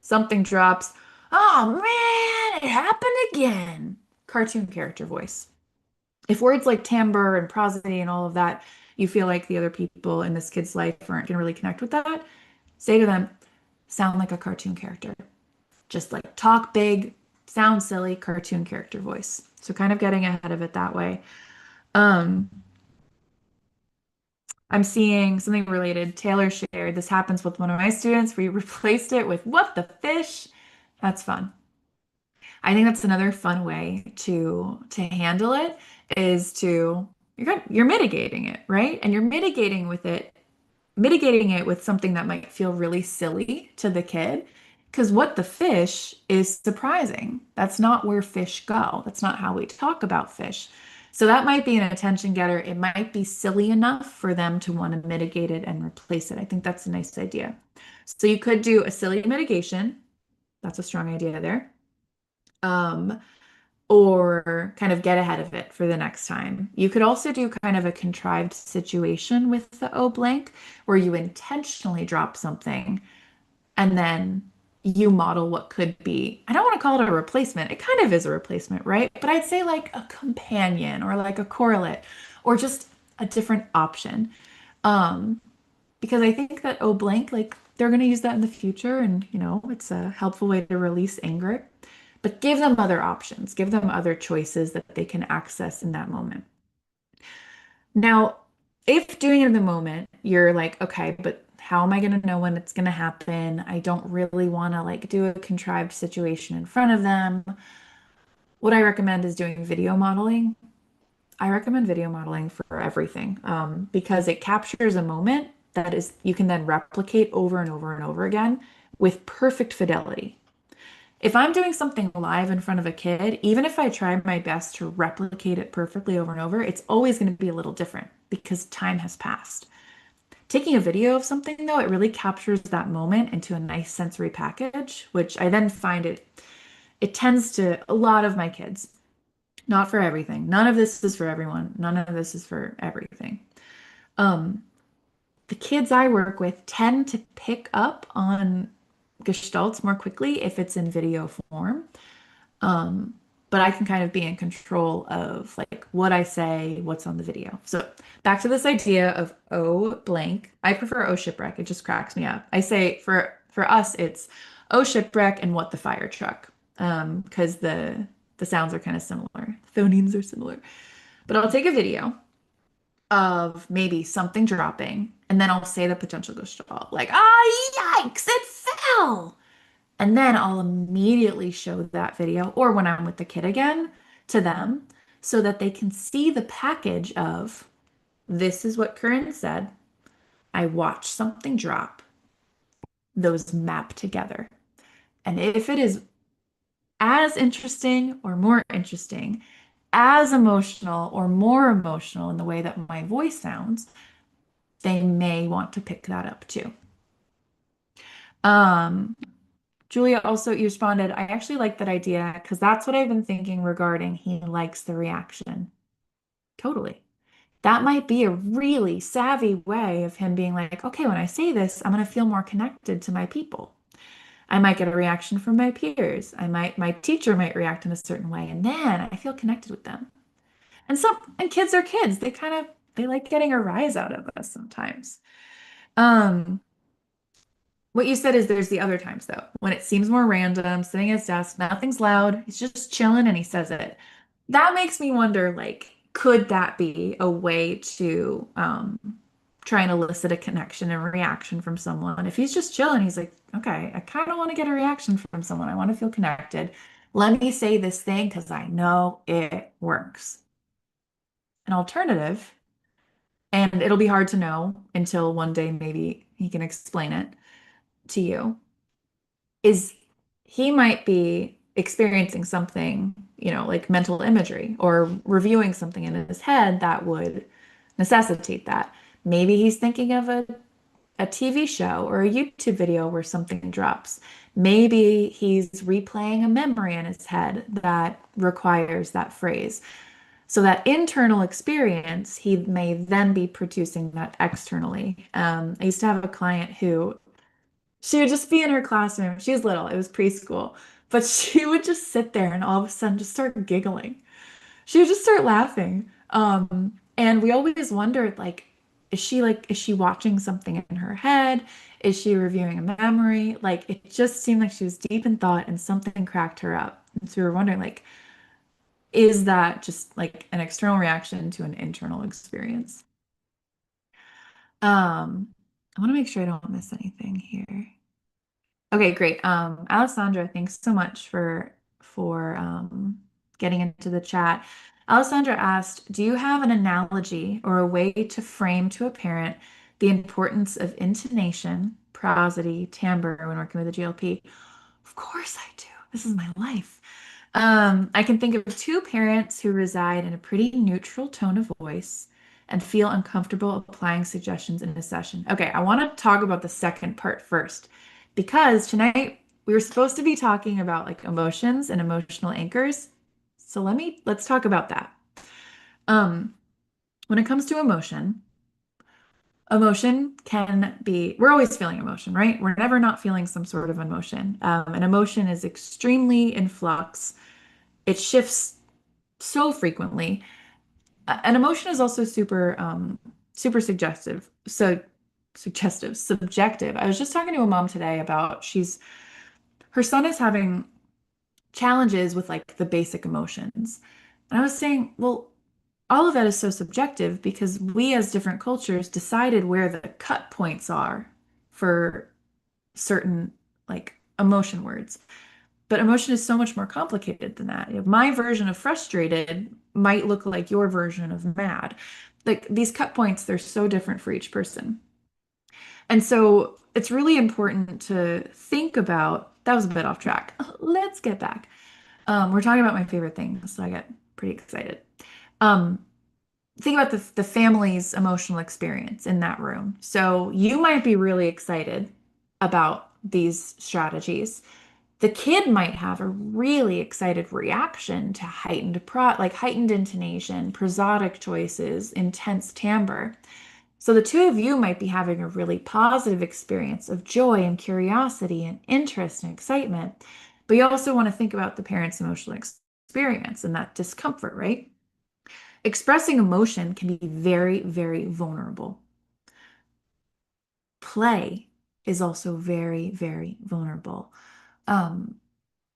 something drops. Oh man, it happened again. Cartoon character voice. If words like timbre and prosody and all of that, you feel like the other people in this kid's life aren't going to really connect with that, say to them, sound like a cartoon character. Just like talk big, sound silly, cartoon character voice. So, kind of getting ahead of it that way. Um, I'm seeing something related. Taylor shared this happens with one of my students. We replaced it with what the fish. That's fun. I think that's another fun way to handle it is to you're mitigating it, right? And you're mitigating it with something that might feel really silly to the kid. Because what the fish is surprising. That's not where fish go. That's not how we talk about fish. So that might be an attention getter. It might be silly enough for them to want to mitigate it and replace it. I think that's a nice idea. So you could do a silly mitigation. That's a strong idea there. Um, or kind of get ahead of it for the next time. You could also do kind of a contrived situation with the O blank where you intentionally drop something and then you model what could be. I don't want to call it a replacement. It kind of is a replacement, right? But I'd say like a companion or like a correlate or just a different option. Um, because I think that oh blank, like they're going to use that in the future and it's a helpful way to release anger. But give them other options, give them other choices that they can access in that moment. Now, if doing it in the moment, you're like, okay, but how am I going to know when it's going to happen? I don't really want to like do a contrived situation in front of them. What I recommend is doing video modeling. I recommend video modeling for everything because it captures a moment that is you can then replicate over and over and over again with perfect fidelity. If I'm doing something live in front of a kid, even if I try my best to replicate it perfectly over and over, it's always going to be a little different because time has passed. Taking a video of something, though, it really captures that moment into a nice sensory package, which I then find it tends to a lot of my kids. Not for everything. None of this is for everyone. None of this is for everything. Um, the kids I work with tend to pick up on gestalts more quickly if it's in video form. Um, but I can kind of be in control of like what I say, what's on the video. So back to this idea of oh blank. I prefer oh shipwreck. It just cracks me up. I say for us it's oh shipwreck and what the fire truck. Because the sounds are kind of similar. Phonemes are similar. But I'll take a video of maybe something dropping, and then I'll say the potential gestalt, like, ah, yikes, it fell. And then I'll immediately show that video, or when I'm with the kid again, to them so that they can see the package of this is what Corinne said. I watched something drop, those map together. And if it is as interesting or more interesting, as emotional or more emotional in the way that my voice sounds, they may want to pick that up too. Um, Julia also you responded, I actually like that idea because that's what I've been thinking regarding he likes the reaction. Totally. That might be a really savvy way of him being like, okay, when I say this, I'm going to feel more connected to my people. I might get a reaction from my peers. My teacher might react in a certain way, and then I feel connected with them. And kids are kids. They like getting a rise out of us sometimes. Um, What you said is there's the other times though, when it seems more random, sitting at his desk, nothing's loud, he's just chilling and he says it. That makes me wonder, like, could that be a way to try and elicit a connection and reaction from someone? If he's just chilling, he's like, okay, I kind of want to get a reaction from someone. I want to feel connected. Let me say this thing because I know it works. An alternative, and it'll be hard to know until one day maybe he can explain it to you is he might be experiencing something, like mental imagery or reviewing something in his head that would necessitate that. Maybe he's thinking of a TV show or a YouTube video where something drops. Maybe he's replaying a memory in his head that requires that phrase. So that internal experience, he may then be producing that externally. I used to have a client who she would just be in her classroom. She was little, it was preschool, but she would just sit there and all of a sudden just start giggling. She would just start laughing. And we always wondered, is she watching something in her head? Is she reviewing a memory? Like, it just seemed like she was deep in thought and something cracked her up. And so we were wondering, like, is that just like an external reaction to an internal experience? I want to make sure I don't miss anything here. Okay, great. Alessandra, thanks so much for getting into the chat. Alessandra asked, do you have an analogy or a way to frame to a parent the importance of intonation, prosody, timbre when working with a GLP? Of course I do. This is my life. I can think of two parents who reside in a pretty neutral tone of voice and feel uncomfortable applying suggestions in a session. Okay, I want to talk about the second part first because tonight we were supposed to be talking about like emotions and emotional anchors. So let's talk about that. Um, when it comes to emotion can be, we're always feeling emotion, right? We're never not feeling some sort of emotion. An emotion is extremely in flux. It shifts so frequently. An emotion is also super suggestive. So subjective. I was just talking to a mom today about her son is having challenges with like the basic emotions. And I was saying, well, all of that is so subjective because we as different cultures decided where the cut points are for certain like emotion words. But emotion is so much more complicated than that. My version of frustrated might look like your version of mad. Like these cut points, they're so different for each person. And so it's really important to think about, that was a bit off track. Let's get back. We're talking about my favorite things, so I get pretty excited. Um, think about the family's emotional experience in that room. So you might be really excited about these strategies. The kid might have a really excited reaction to heightened intonation, prosodic choices, intense timbre. So the two of you might be having a really positive experience of joy and curiosity and interest and excitement. But you also want to think about the parent's emotional experience and that discomfort, right? Expressing emotion can be very, very vulnerable. Play is also very, very vulnerable. Um,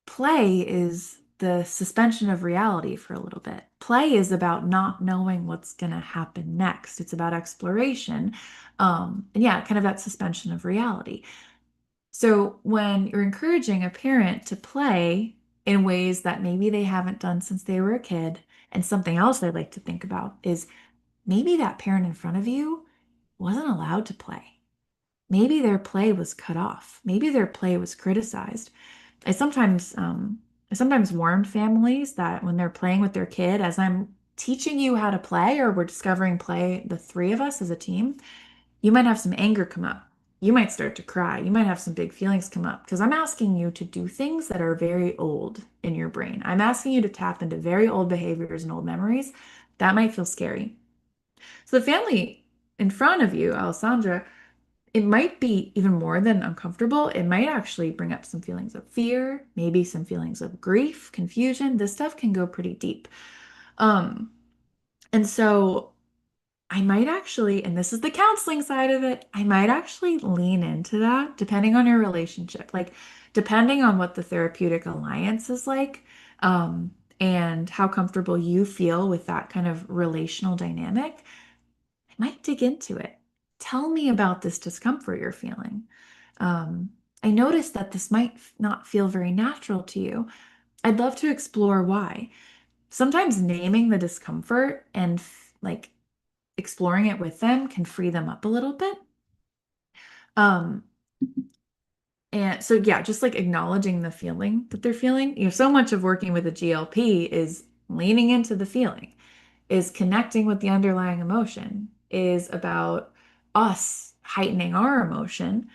Play is the suspension of reality for a little bit. Play is about not knowing what's going to happen next. It's about exploration. And yeah, kind of that suspension of reality. So when you're encouraging a parent to play in ways that maybe they haven't done since they were a kid, and something else I like to think about is maybe that parent in front of you wasn't allowed to play. Maybe their play was cut off. Maybe their play was criticized. I sometimes I sometimes warn families that when they're playing with their kid, as I'm teaching you how to play or we're discovering play, the three of us as a team, you might have some anger come up. You might start to cry. You might have some big feelings come up because I'm asking you to do things that are very old in your brain. I'm asking you to tap into very old behaviors and old memories. That might feel scary. So the family in front of you, Alessandra, it might be even more than uncomfortable. It might actually bring up some feelings of fear, maybe some feelings of grief, confusion. This stuff can go pretty deep. Um, and so I might actually, and this is the counseling side of it, I might actually lean into that depending on your relationship, like depending on what the therapeutic alliance is like, and how comfortable you feel with that kind of relational dynamic. I might dig into it. Tell me about this discomfort you're feeling. Um, I noticed that this might not feel very natural to you. I'd love to explore why. Sometimes naming the discomfort and like exploring it with them can free them up a little bit. Um, and so yeah, just like acknowledging the feeling that they're feeling. So much of working with a GLP is leaning into the feeling, is connecting with the underlying emotion, is about us heightening our emotion.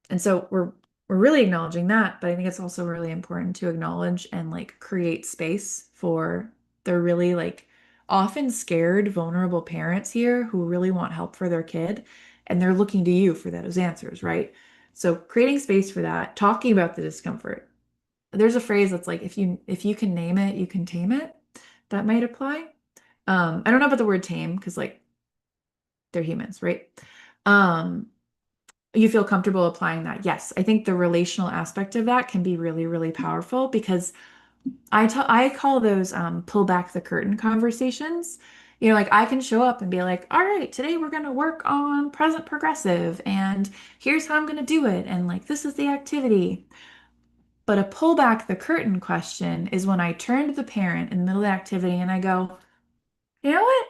And so we're really acknowledging that, but I think it's also really important to acknowledge and like create space for the really like often scared, vulnerable parents here who really want help for their kid and they're looking to you for those answers, right? So creating space for that, talking about the discomfort. There's a phrase that's like if you can name it, you can tame it. That might apply. I don't know about the word tame because like they're humans, right? Um, you feel comfortable applying that. Yes, I think the relational aspect of that can be really, really powerful because I call those pull back the curtain conversations. Like I can show up and be like, all right, today we're going to work on present progressive and here's how I'm going to do it. And like, this is the activity. But a pull back the curtain question is when I turn to the parent in the middle of the activity and I go, you know what?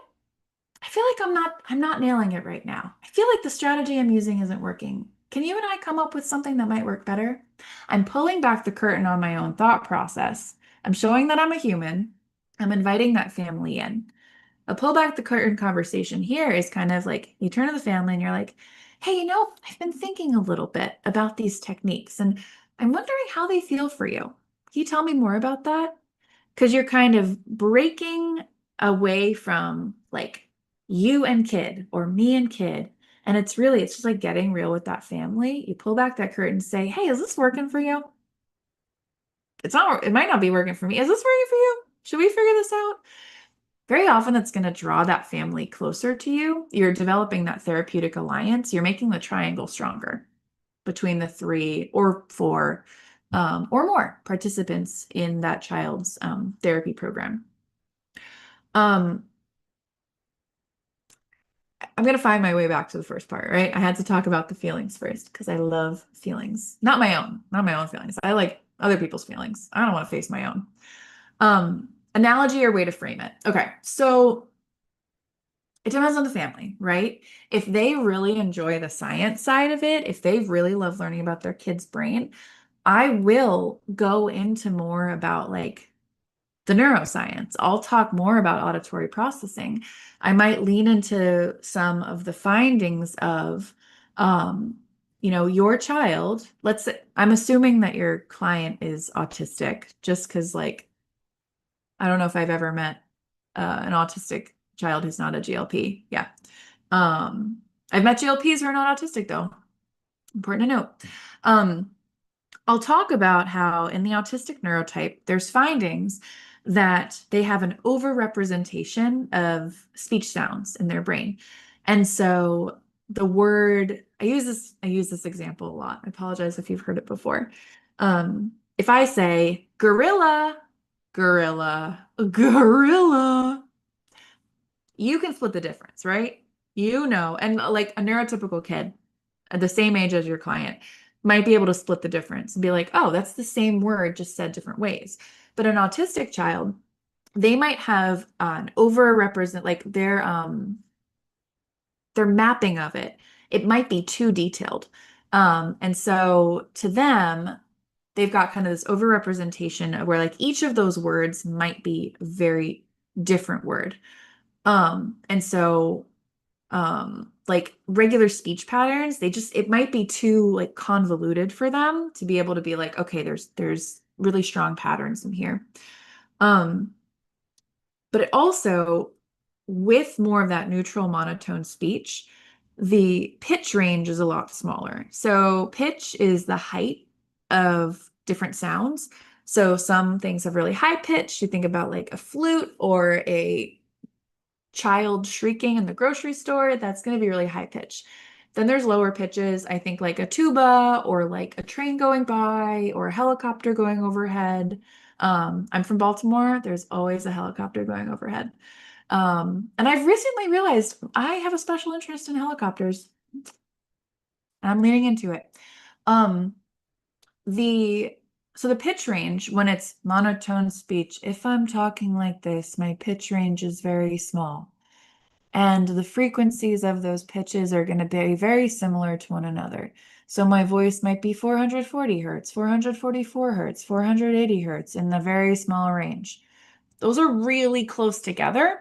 I feel like I'm not nailing it right now. I feel like the strategy I'm using isn't working. Can you and I come up with something that might work better? I'm pulling back the curtain on my own thought process. I'm showing that I'm a human. I'm inviting that family in. A pull back the curtain conversation here is kind of like you turn to the family and you're like, hey, I've been thinking a little bit about these techniques and I'm wondering how they feel for you. Can you tell me more about that? Because you're kind of breaking away from like you and kid or me and kid. And it's just like getting real with that family. You pull back that curtain and say, hey, is this working for you? It might not be working for me. Is this working for you? Should we figure this out? Very often that's going to draw that family closer to you. You're developing that therapeutic alliance. You're making the triangle stronger between the three or four or more participants in that child's therapy program. Um, I'm gonna find my way back to the first part, right? I had to talk about the feelings first because I love feelings. Not my own feelings. I like other people's feelings. I don't want to face my own. Analogy or way to frame it. Okay, so it depends on the family, right? If they really enjoy the science side of it, if they really love learning about their kid's brain, I will go into more about like the neuroscience. I'll talk more about auditory processing. I might lean into some of the findings of, um, your child. Let's say, I'm assuming that your client is autistic, just because, like, I don't know if I've ever met an autistic child who's not a GLP. Yeah. I've met GLPs who are not autistic, though. Important to note. Um, I'll talk about how in the autistic neurotype, there's findings that they have an overrepresentation of speech sounds in their brain. And so the word, I use this example a lot. I apologize if you've heard it before. If I say gorilla, gorilla, gorilla, you can split the difference, right? And like a neurotypical kid at the same age as your client might be able to split the difference and be like, oh, that's the same word, just said different ways. But an autistic child, they might have an overrepresent, like their mapping of it. It might be too detailed. And so to them, they've got kind of this overrepresentation where like each of those words might be a very different word. And so like regular speech patterns, it might be too like convoluted for them to be able to be like, okay, there's really strong patterns in here. Um, but it also, with more of that neutral monotone speech, the pitch range is a lot smaller. So pitch is the height of different sounds. So some things have really high pitch. You think about like a flute or a child shrieking in the grocery store, that's going to be really high pitch. Then there's lower pitches, I think like a tuba or like a train going by or a helicopter going overhead. I'm from Baltimore. There's always a helicopter going overhead. And I've recently realized I have a special interest in helicopters. I'm leaning into it. Um, so the pitch range, when it's monotone speech, if I'm talking like this, my pitch range is very small. And the frequencies of those pitches are going to be very similar to one another. So my voice might be 440 hertz, 444 hertz, 480 hertz in the very small range. Those are really close together,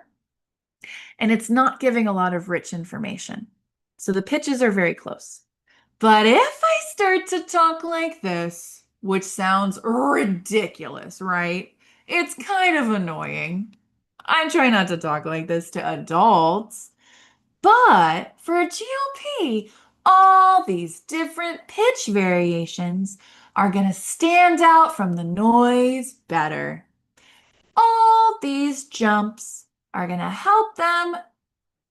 and it's not giving a lot of rich information. So the pitches are very close. But if I start to talk like this, which sounds ridiculous, right? It's kind of annoying. I try not to talk like this to adults. But for a GLP, all these different pitch variations are going to stand out from the noise better. All these jumps are going to help them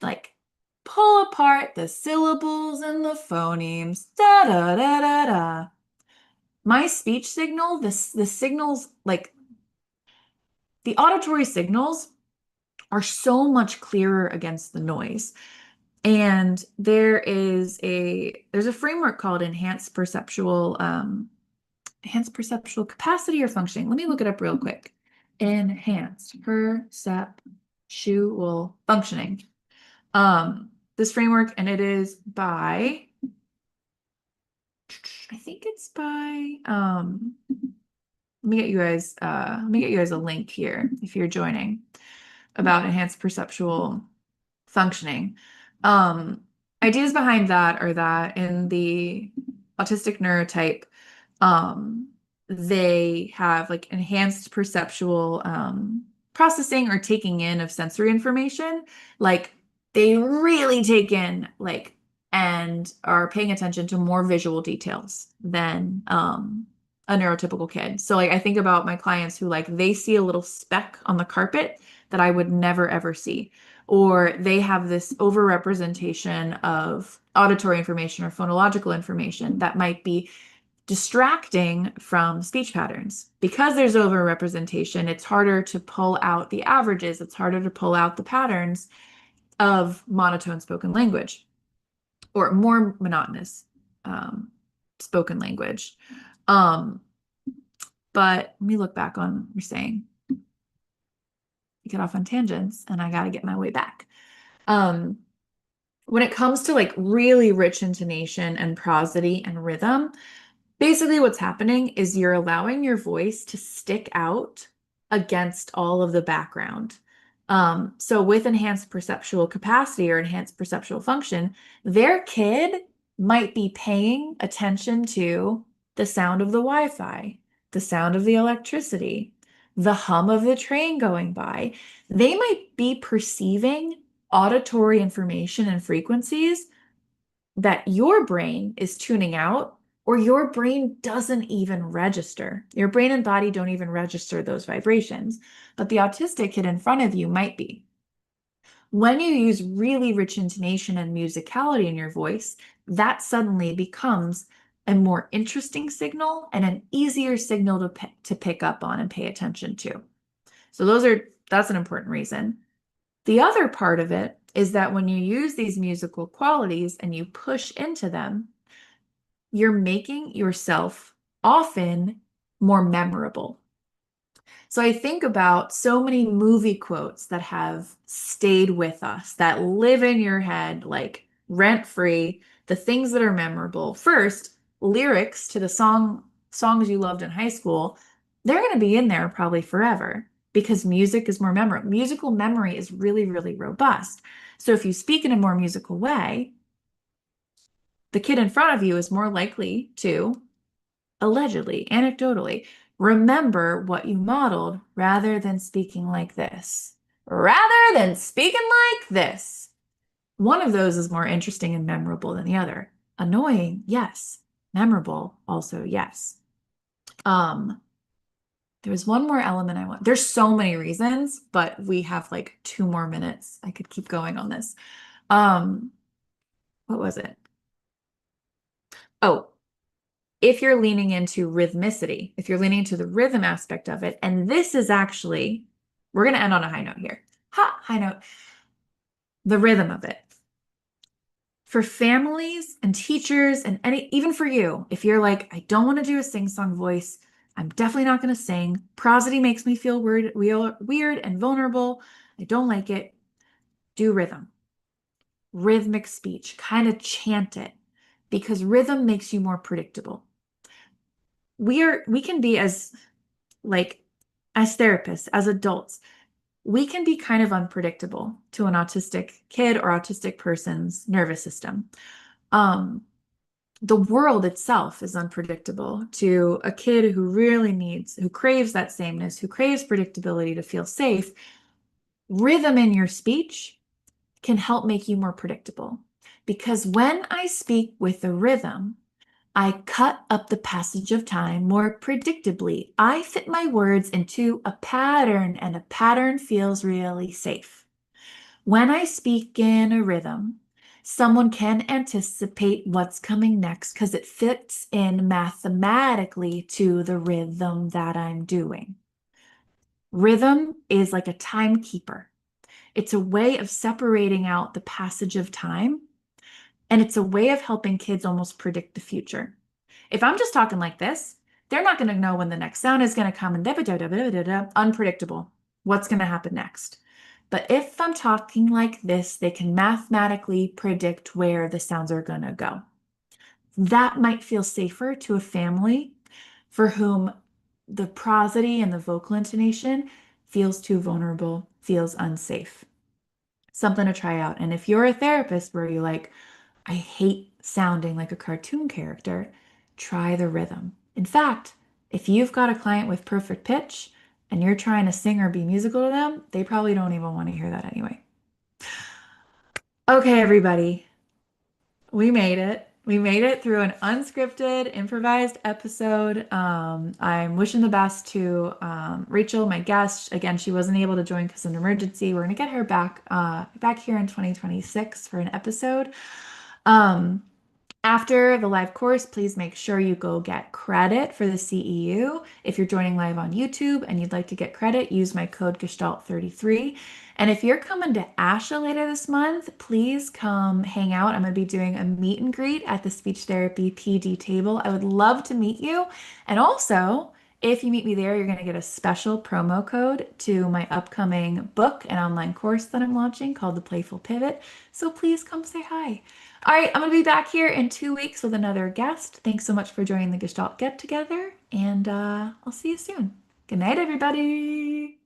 like pull apart the syllables and the phonemes. Da da da da da. My speech signal, the signals, like the auditory signals are so much clearer against the noise. And there's a framework called enhanced perceptual capacity or functioning. Let me look it up real quick. Enhanced perceptual functioning. This framework, and it is by, I think it's by, let me get you guys a link here if you're joining about enhanced perceptual functioning. Ideas behind that are that in the autistic neurotype, they have like enhanced perceptual processing or taking in of sensory information. Like they really take in like and are paying attention to more visual details than a neurotypical kid. So like I think about my clients who like they see a little speck on the carpet that I would never ever see, or they have this overrepresentation of auditory information or phonological information that might be distracting from speech patterns. Because there's overrepresentation, it's harder to pull out the averages, it's harder to pull out the patterns of monotone spoken language or more monotonous spoken language. But let me look back on what you're saying. Get off on tangents and I got to get my way back. Um, when it comes to like really rich intonation and prosody and rhythm, basically what's happening is you're allowing your voice to stick out against all of the background. So with enhanced perceptual capacity or enhanced perceptual function, their kid might be paying attention to the sound of the Wi-Fi, the sound of the electricity, the hum of the train going by. They might be perceiving auditory information and frequencies that your brain is tuning out, or your brain doesn't even register. Your brain and body don't even register those vibrations, but the autistic kid in front of you might be. When you use really rich intonation and musicality in your voice, that suddenly becomes a more interesting signal and an easier signal to pick up on and pay attention to. So that's an important reason. The other part of it is that when you use these musical qualities and you push into them, you're making yourself often more memorable. So I think about so many movie quotes that have stayed with us, that live in your head like rent-free, the things that are memorable. First, lyrics to the songs you loved in high school, they're going to be in there probably forever because music is more memorable. Musical memory is really, really robust. So if you speak in a more musical way, the kid in front of you is more likely to, allegedly, anecdotally, remember what you modeled rather than speaking like this. Rather than speaking like this. One of those is more interesting and memorable than the other. Annoying, yes. Memorable, also, yes. There was one more element I want. There's so many reasons, but we have like 2 more minutes. I could keep going on this. Um, what was it? Oh, if you're leaning into rhythmicity, if you're leaning into the rhythm aspect of it, and this is actually, we're going to end on a high note here. Ha, high note. The rhythm of it. For families and teachers and even for you, if you're like, I don't want to do a sing-song voice, I'm definitely not going to sing. Prosody makes me feel weird and vulnerable. I don't like it. Do rhythm. Rhythmic speech. Kind of chant it because rhythm makes you more predictable. We can be like as therapists, as adults, we can be kind of unpredictable to an autistic kid or autistic person's nervous system. The world itself is unpredictable to a kid who really who craves that sameness, who craves predictability to feel safe. Rhythm in your speech can help make you more predictable. Because when I speak with a rhythm, I cut up the passage of time more predictably. I fit my words into a pattern, and a pattern feels really safe. When I speak in a rhythm, someone can anticipate what's coming next because it fits in mathematically to the rhythm that I'm doing. Rhythm is like a timekeeper. It's a way of separating out the passage of time, and it's a way of helping kids almost predict the future. If I'm just talking like this, they're not going to know when the next sound is going to come and unpredictable. What's going to happen next? But if I'm talking like this, they can mathematically predict where the sounds are going to go. That might feel safer to a family for whom the prosody and the vocal intonation feels too vulnerable, feels unsafe. Something to try out. And if you're a therapist where you're like, I hate sounding like a cartoon character, try the rhythm. In fact, if you've got a client with perfect pitch and you're trying to sing or be musical to them, they probably don't even want to hear that anyway. Okay, everybody, we made it. We made it through an unscripted, improvised episode. I'm wishing the best to Rachel, my guest. Again, she wasn't able to join because of an emergency. We're gonna get her back here in 2026 for an episode. Um, After the live course, please make sure you go get credit for the CEU. If you're joining live on YouTube and you'd like to get credit, use my code Gestalt33. And if you're coming to ASHA later this month, please come hang out. I'm going to be doing a meet and greet at the Speech Therapy PD table. I would love to meet you. And also, If you meet me there, you're going to get a special promo code to my upcoming book and online course that I'm launching called The Playful Pivot. So please come say hi. All right, I'm going to be back here in 2 weeks with another guest. Thanks so much for joining the Gestalt Get Together, and I'll see you soon. Good night, everybody.